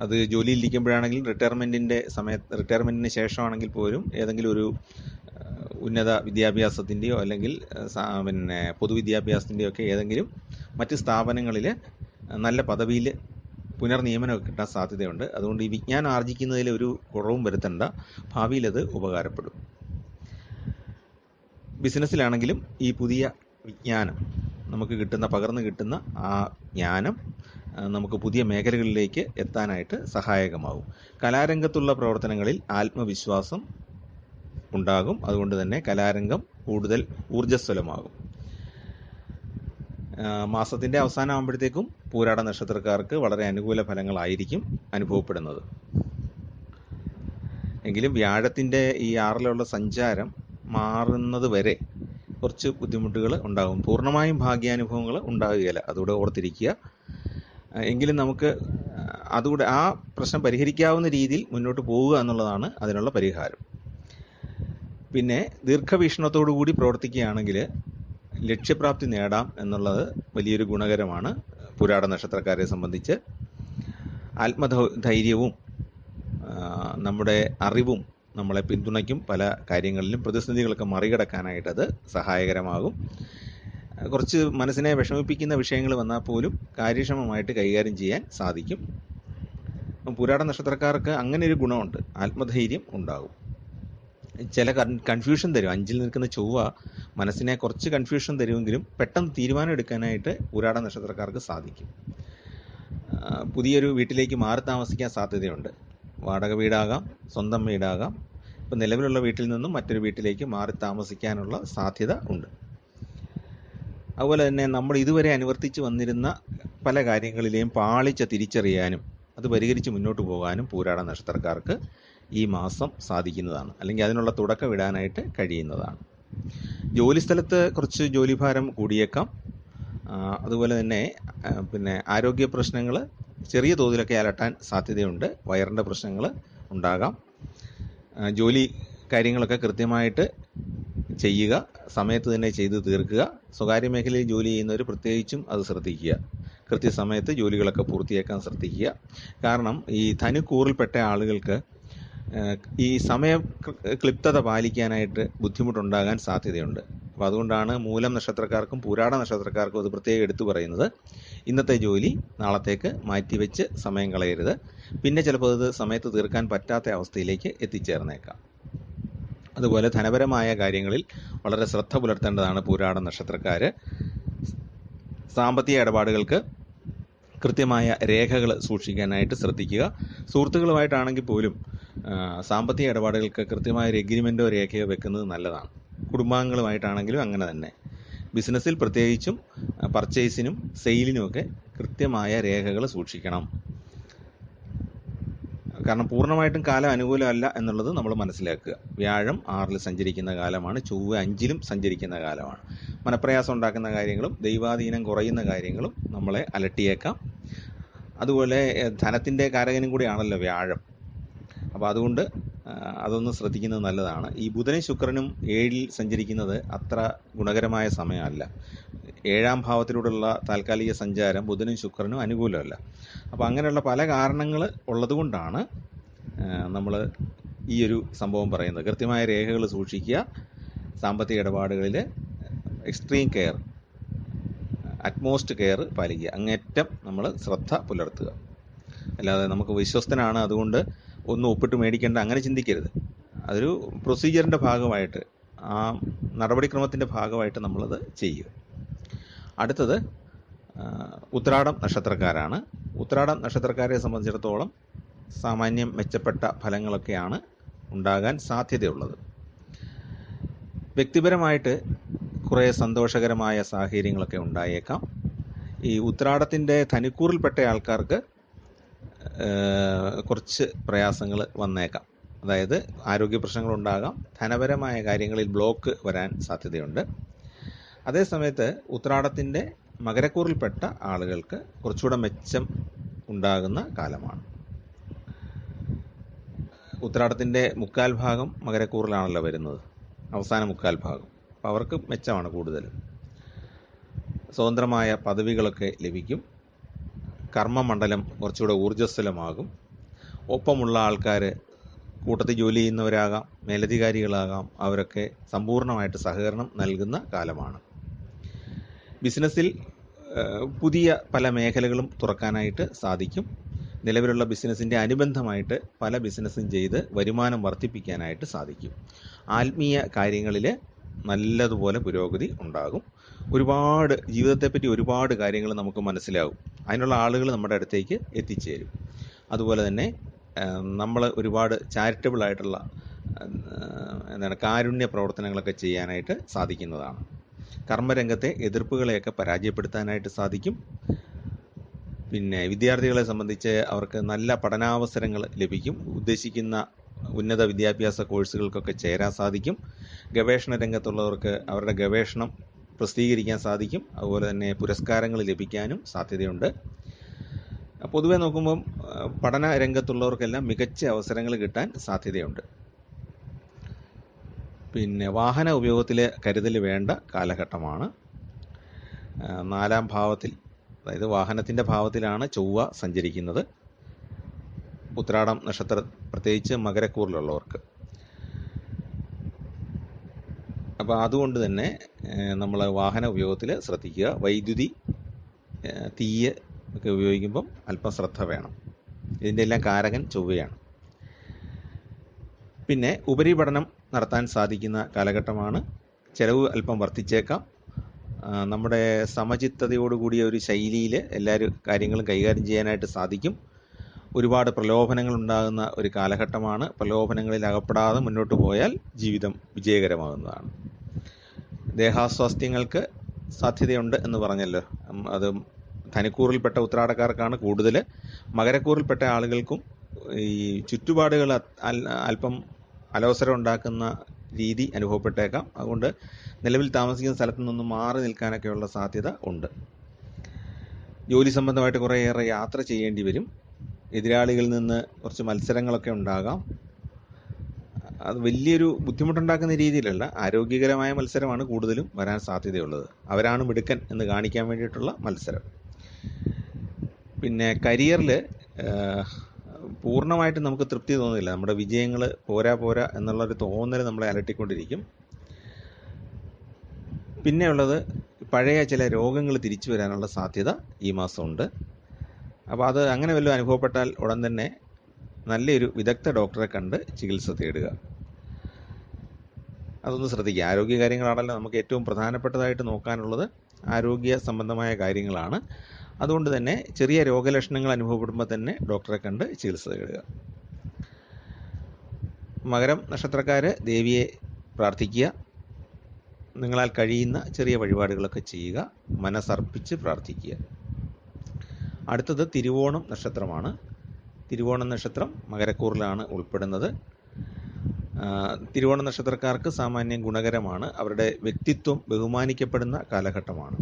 അത് ജോലിയിലിരിക്കുമ്പോഴാണെങ്കിൽ റിട്ടയർമെൻറ്റിന് ശേഷമാണെങ്കിൽ പോലും ഏതെങ്കിലും ഒരു ഉന്നത വിദ്യാഭ്യാസത്തിൻ്റെയോ അല്ലെങ്കിൽ പൊതുവിദ്യാഭ്യാസത്തിൻ്റെയോ ഒക്കെ ഏതെങ്കിലും മറ്റ് സ്ഥാപനങ്ങളിൽ നല്ല പദവിയിൽ പുനർനിയമനമൊക്കെ കിട്ടാൻ സാധ്യതയുണ്ട്. അതുകൊണ്ട് ഈ വിജ്ഞാനം ആർജിക്കുന്നതിൽ ഒരു കുറവും വരുത്തണ്ട. ഭാവിയിൽ അത് ഉപകാരപ്പെടും. ബിസിനസ്സിലാണെങ്കിലും ഈ പുതിയ വിജ്ഞാനം നമുക്ക് പകർന്നു കിട്ടുന്ന ആ ജ്ഞാനം നമുക്ക് പുതിയ മേഖലകളിലേക്ക് എത്താനായിട്ട് സഹായകമാകും. കലാരംഗത്തുള്ള പ്രവർത്തനങ്ങളിൽ ആത്മവിശ്വാസം ഉണ്ടാകും. അതുകൊണ്ട് തന്നെ കലാരംഗം കൂടുതൽ ഊർജ്ജസ്വലമാകും. മാസത്തിൻ്റെ അവസാനം ആകുമ്പോഴത്തേക്കും പൂരാട നക്ഷത്രക്കാർക്ക് വളരെ അനുകൂല ഫലങ്ങളായിരിക്കും അനുഭവപ്പെടുന്നത്. എങ്കിലും വ്യാഴത്തിൻ്റെ ഈ 6-ലുള്ള സഞ്ചാരം മാറുന്നത് വരെ കുറച്ച് ബുദ്ധിമുട്ടുകൾ ഉണ്ടാകും. പൂർണ്ണമായും ഭാഗ്യാനുഭവങ്ങൾ ഉണ്ടാകുകയില്ല, അതുകൂടെ ഓർത്തിരിക്കുക. എങ്കിലും നമുക്ക് അതുകൂടെ ആ പ്രശ്നം പരിഹരിക്കാവുന്ന രീതിയിൽ മുന്നോട്ട് പോവുക എന്നുള്ളതാണ് അതിനുള്ള പരിഹാരം. പിന്നെ ദീർഘവീക്ഷണത്തോടു കൂടി പ്രവർത്തിക്കുകയാണെങ്കിൽ ലക്ഷ്യപ്രാപ്തി നേടാം എന്നുള്ളത് വലിയൊരു ഗുണകരമാണ് പൂരാട നക്ഷത്രക്കാരെ സംബന്ധിച്ച്. ആത്മധൈര്യവും നമ്മുടെ അറിവും നമ്മളെ പിന്തുണയ്ക്കും. പല കാര്യങ്ങളിലും പ്രതിസന്ധികളൊക്കെ മറികടക്കാനായിട്ടത് സഹായകരമാകും. കുറച്ച് മനസ്സിനെ വിഷമിപ്പിക്കുന്ന വിഷയങ്ങൾ വന്നാൽ പോലും കാര്യക്ഷമമായിട്ട് കൈകാര്യം ചെയ്യാൻ സാധിക്കും. പൂരാട നക്ഷത്രക്കാർക്ക് അങ്ങനെ ഒരു ഗുണമുണ്ട്, ആത്മധൈര്യം ഉണ്ടാകും. ചില കൺഫ്യൂഷൻ തരും. 5-ൽ നിൽക്കുന്ന ചൊവ്വ മനസ്സിനെ കുറച്ച് കൺഫ്യൂഷൻ തരുമെങ്കിലും പെട്ടെന്ന് തീരുമാനം എടുക്കാനായിട്ട് പൂരാട നക്ഷത്രക്കാർക്ക് സാധിക്കും. പുതിയൊരു വീട്ടിലേക്ക് മാറി താമസിക്കാൻ സാധ്യതയുണ്ട്. വാടക വീടാകാം, സ്വന്തം വീടാകാം. ഇപ്പം നിലവിലുള്ള വീട്ടിൽ നിന്നും മറ്റൊരു വീട്ടിലേക്ക് മാറി താമസിക്കാനുള്ള സാധ്യത ഉണ്ട്. അതുപോലെ തന്നെ നമ്മൾ ഇതുവരെ അനുവർത്തിച്ച് വന്നിരുന്ന പല കാര്യങ്ങളിലെയും പാളിച്ച തിരിച്ചറിയാനും അത് പരിഹരിച്ച് മുന്നോട്ട് പോകാനും പൂരാട നക്ഷത്രക്കാർക്ക് ഈ മാസം സാധിക്കുന്നതാണ്. അല്ലെങ്കിൽ അതിനുള്ള തുടക്കം ഇടാനായിട്ട് കഴിയുന്നതാണ്. ജോലിസ്ഥലത്ത് കുറച്ച് ജോലിഭാരം കൂടിയേക്കാം. അതുപോലെ തന്നെ ആരോഗ്യ പ്രശ്നങ്ങൾ ചെറിയ തോതിലൊക്കെ അലട്ടാൻ സാധ്യതയുണ്ട്. വയറിൻ്റെ പ്രശ്നങ്ങൾ ഉണ്ടാകാം. ജോലി കാര്യങ്ങളൊക്കെ കൃത്യമായിട്ട് ചെയ്യുക, സമയത്ത് തന്നെ ചെയ്ത് തീർക്കുക. സ്വകാര്യ മേഖലയിൽ ജോലി ചെയ്യുന്നവർ പ്രത്യേകിച്ചും അത് ശ്രദ്ധിക്കുക. കൃത്യസമയത്ത് ജോലികളൊക്കെ പൂർത്തിയാക്കാൻ ശ്രദ്ധിക്കുക. കാരണം ഈ ധനുക്കൂറിൽപ്പെട്ട ആളുകൾക്ക് ഈ സമയ ക്ലിപ്തത പാലിക്കാനായിട്ട് ബുദ്ധിമുട്ടുണ്ടാകാൻ സാധ്യതയുണ്ട്. അപ്പോൾ അതുകൊണ്ടാണ് മൂലം നക്ഷത്രക്കാർക്കും പൂരാട നക്ഷത്രക്കാർക്കും അത് പ്രത്യേകം എടുത്തു പറയുന്നത്. ഇന്നത്തെ ജോലി നാളത്തേക്ക് മാറ്റിവെച്ച് സമയം കളയരുത്. പിന്നെ ചിലപ്പോൾ അത് സമയത്ത് തീർക്കാൻ പറ്റാത്ത അവസ്ഥയിലേക്ക് എത്തിച്ചേർന്നേക്കാം. അതുപോലെ ധനപരമായ കാര്യങ്ങളിൽ വളരെ ശ്രദ്ധ പുലർത്തേണ്ടതാണ് പൂരാട നക്ഷത്രക്കാർ. സാമ്പത്തിക ഇടപാടുകൾക്ക് കൃത്യമായ രേഖകൾ സൂക്ഷിക്കാനായിട്ട് ശ്രദ്ധിക്കുക. സുഹൃത്തുക്കളുമായിട്ടാണെങ്കിൽ പോലും സാമ്പത്തിക ഇടപാടുകൾക്ക് കൃത്യമായ ഒരു എഗ്രിമെൻറ്റോ രേഖയോ വെക്കുന്നത് നല്ലതാണ്. കുടുംബാംഗങ്ങളുമായിട്ടാണെങ്കിലും അങ്ങനെ തന്നെ. ബിസിനസ്സിൽ പ്രത്യേകിച്ചും പർച്ചേസിനും സെയിലിനുമൊക്കെ കൃത്യമായ രേഖകൾ സൂക്ഷിക്കണം. കാരണം പൂർണ്ണമായിട്ടും കാലം അനുകൂലമല്ല എന്നുള്ളത് നമ്മൾ മനസ്സിലാക്കുക. വ്യാഴം 6-ൽ സഞ്ചരിക്കുന്ന കാലമാണ്, ചൊവ്വ 5-ലും സഞ്ചരിക്കുന്ന കാലമാണ്. മനപ്രയാസം ഉണ്ടാക്കുന്ന കാര്യങ്ങളും ദൈവാധീനം കുറയുന്ന കാര്യങ്ങളും നമ്മളെ അലട്ടിയേക്കാം. അതുപോലെ ധനത്തിൻ്റെ കാരകനും കൂടിയാണല്ലോ വ്യാഴം. അപ്പോൾ അതുകൊണ്ട് അതൊന്ന് ശ്രദ്ധിക്കുന്നത് നല്ലതാണ്. ഈ ബുധനും ശുക്രനും 7-ൽ സഞ്ചരിക്കുന്നത് അത്ര ഗുണകരമായ സമയമല്ല. 7-ാം ഭാവത്തിലൂടെയുള്ള താൽക്കാലിക സഞ്ചാരം ബുധനും ശുക്രനും അനുകൂലമല്ല. അപ്പോൾ അങ്ങനെയുള്ള പല കാരണങ്ങൾ ഉള്ളതുകൊണ്ടാണ് നമ്മൾ ഈ ഒരു സംഭവം പറയുന്നത്. കൃത്യമായ രേഖകൾ സൂക്ഷിക്കുക. സാമ്പത്തിക ഇടപാടുകളിൽ എക്സ്ട്രീം കെയർ അറ്റ്മോസ്റ്റ് കെയർ പാലിക്കുക, അങ്ങേറ്റം നമ്മൾ ശ്രദ്ധ പുലർത്തുക. അല്ലാതെ നമുക്ക് വിശ്വസ്തനാണ് അതുകൊണ്ട് ഒന്നും ഒപ്പിട്ട് മേടിക്കേണ്ട അങ്ങനെ ചിന്തിക്കരുത്. അതൊരു പ്രൊസീജിയറിൻ്റെ ഭാഗമായിട്ട്, ആ നടപടിക്രമത്തിൻ്റെ ഭാഗമായിട്ട് നമ്മളത് ചെയ്യുക. അടുത്തത് ഉത്രാടം നക്ഷത്രക്കാരാണ്. ഉത്രാടം നക്ഷത്രക്കാരെ സംബന്ധിച്ചിടത്തോളം സാമാന്യം മെച്ചപ്പെട്ട ഫലങ്ങളൊക്കെയാണ് ഉണ്ടാകാൻ സാധ്യതയുള്ളത്. വ്യക്തിപരമായിട്ട് കുറേ സന്തോഷകരമായ സാഹചര്യങ്ങളൊക്കെ ഉണ്ടായേക്കാം. ഈ ഉത്രാടത്തിൻ്റെ ധനുക്കൂറിൽപ്പെട്ട ആൾക്കാർക്ക് കുറച്ച് പ്രയാസങ്ങൾ വന്നേക്കാം. അതായത് ആരോഗ്യ പ്രശ്നങ്ങളുണ്ടാകാം, ധനപരമായ കാര്യങ്ങളിൽ ബ്ലോക്ക് വരാൻ സാധ്യതയുണ്ട്. അതേസമയത്ത് ഉത്രാടത്തിൻ്റെ മകരക്കൂറിൽപ്പെട്ട ആളുകൾക്ക് കുറച്ചുകൂടെ മെച്ചം ഉണ്ടാകുന്ന കാലമാണ്. ഉത്രാടത്തിൻ്റെ മുക്കാൽ ഭാഗം മകരക്കൂറിലാണല്ലോ വരുന്നത്, അവസാന മുക്കാൽ ഭാഗം. അപ്പോൾ അവർക്ക് മെച്ചമാണ് കൂടുതലും. സ്വതന്ത്രമായ പദവികളൊക്കെ ലഭിക്കും. കർമ്മമണ്ഡലം കുറച്ചുകൂടെ ഊർജ്ജസ്വലമാകും. ഒപ്പമുള്ള ആൾക്കാർ കൂട്ടത്തിൽ ജോലി ചെയ്യുന്നവരാകാം, മേലധികാരികളാകാം, അവരൊക്കെ സമ്പൂർണ്ണമായിട്ട് സഹകരണം നൽകുന്ന കാലമാണ്. ബിസിനസ്സിൽ പുതിയ പല മേഖലകളും തുറക്കാനായിട്ട് സാധിക്കും. നിലവിലുള്ള ബിസിനസ്സിൻ്റെ അനുബന്ധമായിട്ട് പല ബിസിനസ്സും ചെയ്ത് വരുമാനം വർദ്ധിപ്പിക്കാനായിട്ട് സാധിക്കും. ആത്മീയ കാര്യങ്ങളിൽ നല്ലതുപോലെ പുരോഗതി ഉണ്ടാകും. ഒരുപാട് ജീവിതത്തെപ്പറ്റി ഒരുപാട് കാര്യങ്ങൾ നമുക്ക് മനസ്സിലാകും. അതിനുള്ള ആളുകൾ നമ്മുടെ അടുത്തേക്ക് എത്തിച്ചേരും. അതുപോലെ തന്നെ നമ്മൾ ഒരുപാട് ചാരിറ്റബിൾ ആയിട്ടുള്ള കാരുണ്യ പ്രവർത്തനങ്ങളൊക്കെ ചെയ്യാനായിട്ട് സാധിക്കുന്നതാണ്. കർമ്മരംഗത്തെ എതിർപ്പുകളെയൊക്കെ പരാജയപ്പെടുത്താനായിട്ട് സാധിക്കും. പിന്നെ വിദ്യാർത്ഥികളെ സംബന്ധിച്ച് അവർക്ക് നല്ല പഠനാവസരങ്ങൾ ലഭിക്കും. ഉദ്ദേശിക്കുന്ന ഉന്നത വിദ്യാഭ്യാസ കോഴ്സുകൾക്കൊക്കെ ചേരാൻ സാധിക്കും. ഗവേഷണ രംഗത്തുള്ളവർക്ക് അവരുടെ ഗവേഷണം പ്രസിദ്ധീകരിക്കാൻ സാധിക്കും. അതുപോലെ തന്നെ പുരസ്കാരങ്ങൾ ലഭിക്കാനും സാധ്യതയുണ്ട്. പൊതുവെ നോക്കുമ്പം പഠന രംഗത്തുള്ളവർക്കെല്ലാം മികച്ച അവസരങ്ങൾ കിട്ടാൻ സാധ്യതയുണ്ട്. പിന്നെ വാഹന ഉപയോഗത്തിൽ കരുതൽ വേണ്ട കാലഘട്ടമാണ്. 4-ാം ഭാവത്തിൽ, അതായത് വാഹനത്തിൻ്റെ ഭാവത്തിലാണ് ചൊവ്വ സഞ്ചരിക്കുന്നത്. ഉത്രാടം നക്ഷത്രം, പ്രത്യേകിച്ച് മകരക്കൂറിലുള്ളവർക്ക്. അപ്പോൾ അതുകൊണ്ട് തന്നെ നമ്മൾ വാഹന ഉപയോഗത്തിൽ ശ്രദ്ധിക്കുക. വൈദ്യുതി, തീയ് ഒക്കെ ഉപയോഗിക്കുമ്പം അല്പം ശ്രദ്ധ വേണം. ഇതിൻ്റെ എല്ലാം കാരകൻ ചൊവ്വയാണ്. പിന്നെ ഉപരിപഠനം നടത്താൻ സാധിക്കുന്ന കാലഘട്ടമാണ്. ചെലവ് അല്പം വർദ്ധിച്ചേക്കാം. നമ്മുടെ സമചിത്തതയോടുകൂടിയ ഒരു ശൈലിയിൽ എല്ലാവരും കാര്യങ്ങളും കൈകാര്യം ചെയ്യാനായിട്ട് സാധിക്കും. ഒരുപാട് പ്രലോഭനങ്ങൾ ഉണ്ടാകുന്ന ഒരു കാലഘട്ടമാണ്. പ്രലോഭനങ്ങളിൽ അകപ്പെടാതെ മുന്നോട്ട് പോയാൽ ജീവിതം വിജയകരമാകുന്നതാണ്. ദേഹാസ്വാസ്ഥ്യങ്ങൾക്ക് സാധ്യതയുണ്ട് എന്ന് പറഞ്ഞല്ലോ. അത് ധനുക്കൂറിൽപ്പെട്ട ഉത്രാടക്കാർക്കാണ് കൂടുതൽ. മകരക്കൂറിൽപ്പെട്ട ആളുകൾക്കും ഈ ചുറ്റുപാടുകൾ അല്പം അലോസരം ഉണ്ടാക്കുന്ന രീതി അനുഭവപ്പെട്ടേക്കാം. അതുകൊണ്ട് നിലവിൽ താമസിക്കുന്ന സ്ഥലത്തു നിന്നും മാറി നിൽക്കാനൊക്കെയുള്ള സാധ്യത ഉണ്ട്. ജോലി സംബന്ധമായിട്ട് കുറേയേറെ യാത്ര ചെയ്യേണ്ടി വരും. എതിരാളികളിൽ നിന്ന് കുറച്ച് മത്സരങ്ങളൊക്കെ ഉണ്ടാകാം. അത് വലിയൊരു ബുദ്ധിമുട്ടുണ്ടാക്കുന്ന രീതിയിലല്ല, ആരോഗ്യകരമായ മത്സരമാണ് കൂടുതലും വരാൻ സാധ്യതയുള്ളത്. അവരാണ് മിടുക്കൻ എന്ന് കാണിക്കാൻ വേണ്ടിയിട്ടുള്ള മത്സരം. പിന്നെ കരിയറിൽ പൂർണ്ണമായിട്ട് നമുക്ക് തൃപ്തി തോന്നില്ല. നമ്മുടെ വിജയങ്ങൾ പോരാ എന്നുള്ളൊരു തോന്നൽ നമ്മളെ അലട്ടിക്കൊണ്ടിരിക്കും. പിന്നെയുള്ളത് പഴയ ചില രോഗങ്ങൾ തിരിച്ചു വരാനുള്ള സാധ്യത ഈ മാസമുണ്ട്. അപ്പോൾ അത് അങ്ങനെ വല്ലതും അനുഭവപ്പെട്ടാൽ ഉടൻ തന്നെ നല്ലൊരു വിദഗ്ധ ഡോക്ടറെ കണ്ട് ചികിത്സ തേടുക. അതൊന്ന് ശ്രദ്ധിക്കുക. ആരോഗ്യകാര്യങ്ങളാണല്ലോ നമുക്ക് ഏറ്റവും പ്രധാനപ്പെട്ടതായിട്ട് നോക്കാനുള്ളത്. ആരോഗ്യ സംബന്ധമായ കാര്യങ്ങളാണ്. അതുകൊണ്ട് തന്നെ ചെറിയ രോഗലക്ഷണങ്ങൾ അനുഭവപ്പെടുമ്പോൾ തന്നെ ഡോക്ടറെ കണ്ട് ചികിത്സ തേടുക. മകരം നക്ഷത്രക്കാർ ദേവിയെ പ്രാർത്ഥിക്കുക. നിങ്ങളാൽ കഴിയുന്ന ചെറിയ വഴിപാടുകളൊക്കെ ചെയ്യുക. മനസ്സർപ്പിച്ച് പ്രാർത്ഥിക്കുക. അടുത്തത് തിരുവോണം നക്ഷത്രമാണ്. തിരുവോണം നക്ഷത്രം മകരക്കൂറിലാണ് ഉൾപ്പെടുന്നത്. തിരുവോണ നക്ഷത്രക്കാർക്ക് സാമാന്യം ഗുണകരമാണ്. അവരുടെ വ്യക്തിത്വം ബഹുമാനിക്കപ്പെടുന്ന കാലഘട്ടമാണ്.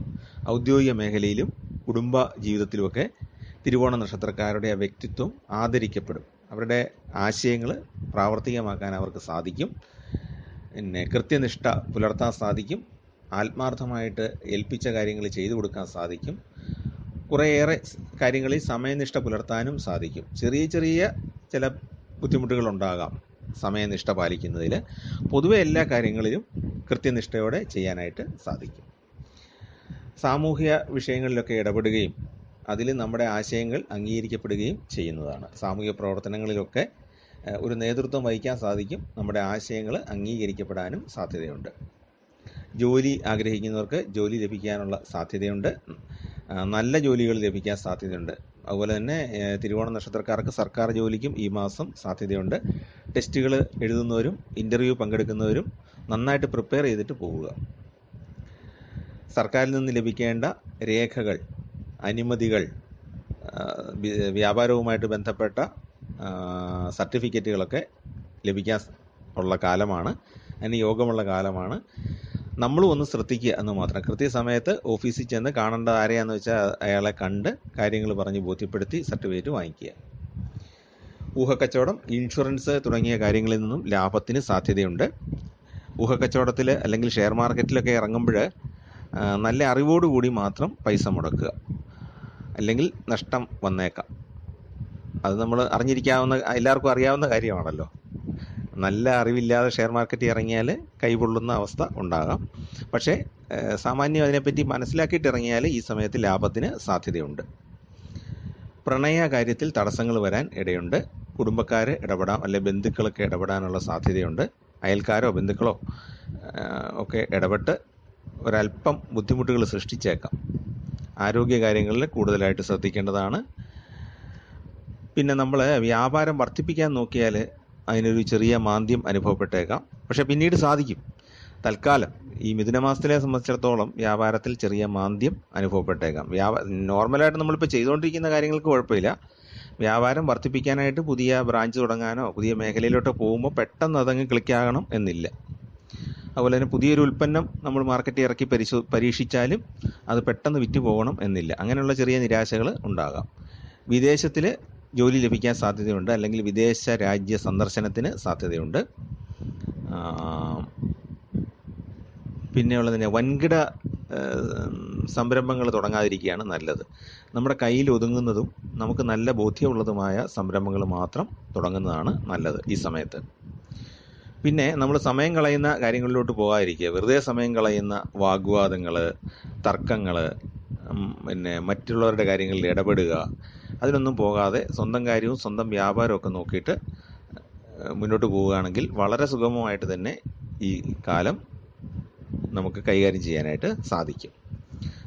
ഔദ്യോഗിക മേഖലയിലും കുടുംബ ജീവിതത്തിലുമൊക്കെ തിരുവോണ നക്ഷത്രക്കാരുടെ ആ വ്യക്തിത്വം ആദരിക്കപ്പെടും. അവരുടെ ആശയങ്ങൾ പ്രാവർത്തികമാക്കാൻ അവർക്ക് സാധിക്കും. പിന്നെ കൃത്യനിഷ്ഠ പുലർത്താൻ സാധിക്കും. ആത്മാർത്ഥമായിട്ട് ഏൽപ്പിച്ച കാര്യങ്ങൾ ചെയ്തു കൊടുക്കാൻ സാധിക്കും. കുറേയേറെ കാര്യങ്ങളിൽ സമയനിഷ്ഠ പുലർത്താനും സാധിക്കും. ചെറിയ ചില ബുദ്ധിമുട്ടുകളുണ്ടാകാം സമയനിഷ്ഠ പാലിക്കുന്നതിൽ. പൊതുവെ എല്ലാ കാര്യങ്ങളിലും കൃത്യനിഷ്ഠയോടെ ചെയ്യാനായിട്ട് സാധിക്കും. സാമൂഹ്യ വിഷയങ്ങളിലൊക്കെ ഇടപെടുകയും അതിൽ നമ്മുടെ ആശയങ്ങൾ അംഗീകരിക്കപ്പെടുകയും ചെയ്യുന്നതാണ്. സാമൂഹ്യ പ്രവർത്തനങ്ങളിലൊക്കെ ഒരു നേതൃത്വം വഹിക്കാൻ സാധിക്കും. നമ്മുടെ ആശയങ്ങൾ അംഗീകരിക്കപ്പെടാനും സാധ്യതയുണ്ട്. ജോലി ആഗ്രഹിക്കുന്നവർക്ക് ജോലി ലഭിക്കാനുള്ള സാധ്യതയുണ്ട്. നല്ല ജോലികൾ ലഭിക്കാൻ സാധ്യതയുണ്ട്. അതുപോലെ തന്നെ തിരുവോണ നക്ഷത്രക്കാർക്ക് സർക്കാർ ജോലിക്കും ഈ മാസം സാധ്യതയുണ്ട്. ടെസ്റ്റുകൾ എഴുതുന്നവരും ഇൻ്റർവ്യൂ പങ്കെടുക്കുന്നവരും നന്നായിട്ട് പ്രിപ്പയർ ചെയ്തിട്ട് പോവുക. സർക്കാരിൽ നിന്ന് ലഭിക്കേണ്ട രേഖകൾ, അനുമതികൾ, വ്യാപാരവുമായിട്ട് ബന്ധപ്പെട്ട സർട്ടിഫിക്കറ്റുകളൊക്കെ ലഭിക്കാൻ ഉള്ള കാലമാണ്. അതിന് യോഗമുള്ള കാലമാണ്. നമ്മളും ഒന്ന് ശ്രദ്ധിക്കുക എന്ന് മാത്രം. കൃത്യസമയത്ത് ഓഫീസിൽ ചെന്ന് കാണേണ്ട ആരെയാന്ന് വെച്ചാൽ അയാളെ കണ്ട് കാര്യങ്ങൾ പറഞ്ഞ് ബോധ്യപ്പെടുത്തി സർട്ടിഫിക്കറ്റ് വാങ്ങിക്കുക. ഊഹക്കച്ചവടം, ഇൻഷുറൻസ് തുടങ്ങിയ കാര്യങ്ങളിൽ നിന്നും ലാഭത്തിന് സാധ്യതയുണ്ട്. ഊഹക്കച്ചവടത്തിൽ അല്ലെങ്കിൽ ഷെയർ മാർക്കറ്റിലൊക്കെ ഇറങ്ങുമ്പോൾ നല്ല അറിവോടുകൂടി മാത്രം പൈസ മുടക്കുക, അല്ലെങ്കിൽ നഷ്ടം വന്നേക്കാം. അത് നമ്മൾ അറിഞ്ഞിരിക്കാവുന്ന, എല്ലാവർക്കും അറിയാവുന്ന കാര്യമാണല്ലോ. നല്ല അറിവില്ലാതെ ഷെയർ മാർക്കറ്റിൽ ഇറങ്ങിയാൽ കൈപൊള്ളുന്ന അവസ്ഥ ഉണ്ടാകാം. പക്ഷേ സാമാന്യം അതിനെപ്പറ്റി മനസ്സിലാക്കിയിട്ട് ഇറങ്ങിയാൽ ഈ സമയത്ത് ലാഭത്തിന് സാധ്യതയുണ്ട്. പ്രണയ കാര്യത്തിൽ തടസ്സങ്ങൾ വരാൻ ഇടയുണ്ട്. കുടുംബക്കാർ ഇടപെടാം, അല്ലെ ബന്ധുക്കളൊക്കെ ഇടപെടാനുള്ള സാധ്യതയുണ്ട്. അയൽക്കാരോ ബന്ധുക്കളോ ഒക്കെ ഇടപെട്ട് ഒരല്പം ബുദ്ധിമുട്ടുകൾ സൃഷ്ടിച്ചേക്കാം. ആരോഗ്യ കാര്യങ്ങളിൽ കൂടുതലായിട്ട് ശ്രദ്ധിക്കേണ്ടതാണ്. പിന്നെ നമ്മൾ വ്യാപാരം വർദ്ധിപ്പിക്കാൻ നോക്കിയാൽ അതിനൊരു ചെറിയ മാന്ദ്യം അനുഭവപ്പെട്ടേക്കാം. പക്ഷെ പിന്നീട് സാധിക്കും. തൽക്കാലം ഈ മിഥുനമാസത്തിലെ സംബന്ധിച്ചിടത്തോളം വ്യാപാരത്തിൽ ചെറിയ മാന്ദ്യം അനുഭവപ്പെട്ടേക്കാം. നോർമലായിട്ട് നമ്മളിപ്പോൾ ചെയ്തുകൊണ്ടിരിക്കുന്ന കാര്യങ്ങൾക്ക് കുഴപ്പമില്ല. വ്യാപാരം വർദ്ധിപ്പിക്കാനായിട്ട് പുതിയ ബ്രാഞ്ച് തുടങ്ങാനോ പുതിയ മേഖലയിലോട്ടോ പോകുമ്പോൾ പെട്ടെന്ന് അതങ്ങ് ക്ലിക്കാകണം എന്നില്ല. അതുപോലെ തന്നെ പുതിയൊരു ഉൽപ്പന്നം നമ്മൾ മാർക്കറ്റിൽ ഇറക്കി പരീക്ഷിച്ചാലും അത് പെട്ടെന്ന് വിറ്റ് പോകണം എന്നില്ല. അങ്ങനെയുള്ള ചെറിയ നിരാശകൾ ഉണ്ടാകാം. വിദേശത്തിൽ ജോലി ലഭിക്കാൻ സാധ്യതയുണ്ട്, അല്ലെങ്കിൽ വിദേശ രാജ്യ സന്ദർശനത്തിന് സാധ്യതയുണ്ട്. പിന്നെയുള്ളതിന് വൻകിട സംരംഭങ്ങൾ തുടങ്ങാതിരിക്കുകയാണ് നല്ലത്. നമ്മുടെ കയ്യിൽ ഒതുങ്ങുന്നതും നമുക്ക് നല്ല ബോധ്യമുള്ളതുമായ സംരംഭങ്ങൾ മാത്രം തുടങ്ങുന്നതാണ് നല്ലത് ഈ സമയത്ത്. പിന്നെ നമ്മൾ സമയം കളയുന്ന കാര്യങ്ങളിലോട്ട് പോകാതിരിക്കുക. വെറുതെ സമയം കളയുന്ന വാഗ്വാദങ്ങൾ, തർക്കങ്ങൾ, പിന്നെ മറ്റുള്ളവരുടെ കാര്യങ്ങളിൽ ഇടപെടുക, അതിനൊന്നും പോകാതെ സ്വന്തം കാര്യവും സ്വന്തം വ്യാപാരവും ഒക്കെ നോക്കിയിട്ട് മുന്നോട്ട് പോവുകയാണെങ്കിൽ വളരെ സുഗമമായിട്ട് തന്നെ ഈ കാലം നമുക്ക് കൈകാര്യം ചെയ്യാനായിട്ട് സാധിക്കും.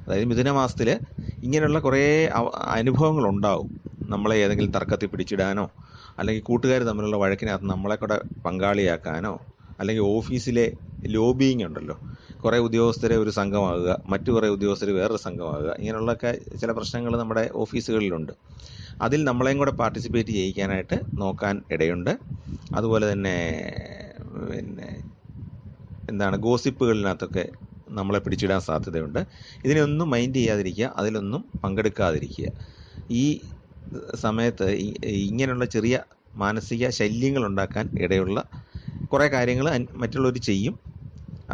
അതായത് മിഥുനമാസത്തിൽ ഇങ്ങനെയുള്ള കുറേ അനുഭവങ്ങളുണ്ടാവും. നമ്മളെ ഏതെങ്കിലും തർക്കത്തിൽ പിടിച്ചിടാനോ, അല്ലെങ്കിൽ കൂട്ടുകാർ തമ്മിലുള്ള വഴക്കിനകത്ത് നമ്മളെ കൂടെ പങ്കാളിയാക്കാനോ, അല്ലെങ്കിൽ ഓഫീസിലെ ലോബിയിങ് ഉണ്ടല്ലോ, കുറേ ഉദ്യോഗസ്ഥരെ ഒരു സംഘമാകുക, മറ്റു കുറേ ഉദ്യോഗസ്ഥർ വേറൊരു സംഘമാകുക, ഇങ്ങനെയുള്ളൊക്കെ ചില പ്രശ്നങ്ങൾ നമ്മുടെ ഓഫീസുകളിലുണ്ട്. അതിൽ നമ്മളെയും കൂടെ പാർട്ടിസിപ്പേറ്റ് ചെയ്യിക്കാനായിട്ട് നോക്കാൻ ഇടയുണ്ട്. അതുപോലെ തന്നെ ഗോസിപ്പുകളിനകത്തൊക്കെ നമ്മളെ പിടിച്ചിടാൻ സാധ്യതയുണ്ട്. ഇതിനൊന്നും മൈൻഡ് ചെയ്യാതിരിക്കുക, അതിലൊന്നും പങ്കെടുക്കാതിരിക്കുക. ഈ സമയത്ത് ഇങ്ങനെയുള്ള ചെറിയ മാനസിക ശല്യങ്ങൾ ഉണ്ടാക്കാൻ ഇടയുള്ള കുറേ കാര്യങ്ങൾ മറ്റുള്ളവർ ചെയ്യും.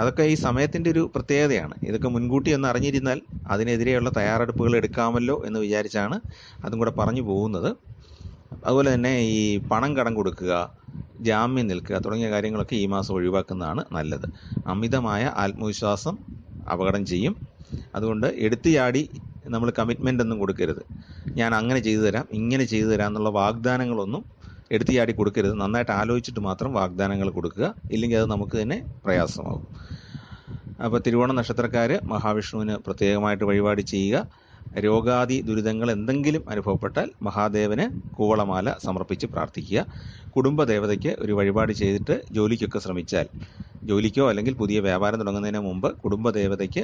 അതൊക്കെ ഈ സമയത്തിൻ്റെ ഒരു പ്രത്യേകതയാണ്. ഇതൊക്കെ മുൻകൂട്ടി ഒന്ന് അറിഞ്ഞിരുന്നാൽ അതിനെതിരെയുള്ള തയ്യാറെടുപ്പുകൾ എടുക്കാമല്ലോ എന്ന് വിചാരിച്ചാണ് അതും കൂടെ പറഞ്ഞു പോകുന്നത്. അതുപോലെ തന്നെ ഈ പണം കടം കൊടുക്കുക, ജാമ്യം നിൽക്കുക തുടങ്ങിയ കാര്യങ്ങളൊക്കെ ഈ മാസം ഒഴിവാക്കുന്നതാണ് നല്ലത്. അമിതമായ ആത്മവിശ്വാസം അപകടം ചെയ്യും. അതുകൊണ്ട് എടുത്തു ചാടി നമ്മൾ കമ്മിറ്റ്മെൻ്റ് ഒന്നും കൊടുക്കരുത്. ഞാൻ അങ്ങനെ ചെയ്തു തരാം, ഇങ്ങനെ ചെയ്തു തരാം എന്നുള്ള വാഗ്ദാനങ്ങളൊന്നും എടുത്തു ചാടി കൊടുക്കരുത്. നന്നായിട്ട് ആലോചിച്ചിട്ട് മാത്രം വാഗ്ദാനങ്ങൾ കൊടുക്കുക, ഇല്ലെങ്കിൽ അത് നമുക്ക് തന്നെ പ്രയാസമാകും. അപ്പോൾ തിരുവോണ നക്ഷത്രക്കാർ മഹാവിഷ്ണുവിന് പ്രത്യേകമായിട്ട് വഴിപാട് ചെയ്യുക. രോഗാദി ദുരിതങ്ങൾ എന്തെങ്കിലും അനുഭവപ്പെട്ടാൽ മഹാദേവന് കൂവളമാല സമർപ്പിച്ച് പ്രാർത്ഥിക്കുക. കുടുംബദേവതയ്ക്ക് ഒരു വഴിപാട് ചെയ്തിട്ട് ജോലിക്കൊക്കെ ശ്രമിച്ചാൽ, ജോലിക്കോ അല്ലെങ്കിൽ പുതിയ വ്യാപാരം തുടങ്ങുന്നതിന് മുമ്പ് കുടുംബദേവതയ്ക്ക്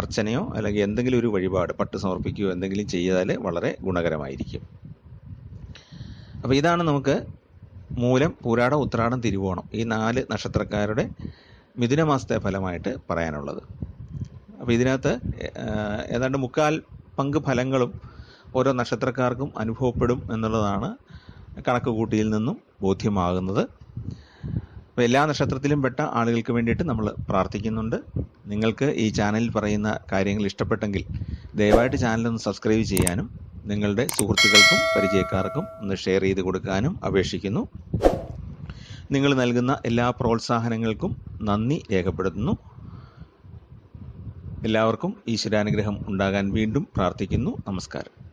അർച്ചനയോ അല്ലെങ്കിൽ എന്തെങ്കിലും ഒരു വഴിപാട് പട്ട് സമർപ്പിക്കുകയോ എന്തെങ്കിലും ചെയ്താൽ വളരെ ഗുണകരമായിരിക്കും. അപ്പോൾ ഇതാണ് നമുക്ക് മൂലം, പൂരാടം, ഉത്രാടം, തിരുവോണം ഈ 4 നക്ഷത്രക്കാരുടെ മിഥുനമാസത്തെ ഫലമായിട്ട് പറയാനുള്ളത്. അപ്പോൾ ഇതിനകത്ത് ഏതാണ്ട് 3/4 പങ്ക് ഫലങ്ങളും ഓരോ നക്ഷത്രക്കാർക്കും അനുഭവപ്പെടും എന്നുള്ളതാണ് കണക്ക് കൂട്ടിയിൽ നിന്നും ബോധ്യമാകുന്നത്. അപ്പോൾ എല്ലാ നക്ഷത്രത്തിലും പെട്ട ആളുകൾക്ക് വേണ്ടിയിട്ട് നമ്മൾ പ്രാർത്ഥിക്കുന്നുണ്ട്. നിങ്ങൾക്ക് ഈ ചാനലിൽ പറയുന്ന കാര്യങ്ങൾ ഇഷ്ടപ്പെട്ടെങ്കിൽ ദയവായിട്ട് ചാനലൊന്ന് സബ്സ്ക്രൈബ് ചെയ്യാനും നിങ്ങളുടെ സുഹൃത്തുക്കൾക്കും പരിചയക്കാർക്കും ഒന്ന് ഷെയർ ചെയ്ത് കൊടുക്കാനും അപേക്ഷിക്കുന്നു. നിങ്ങൾ നൽകുന്ന എല്ലാ പ്രോത്സാഹനങ്ങൾക്കും നന്ദി രേഖപ്പെടുത്തുന്നു. എല്ലാവർക്കും ഈശ്വരാനുഗ്രഹം ഉണ്ടാകാൻ വീണ്ടും പ്രാർത്ഥിക്കുന്നു. നമസ്കാരം.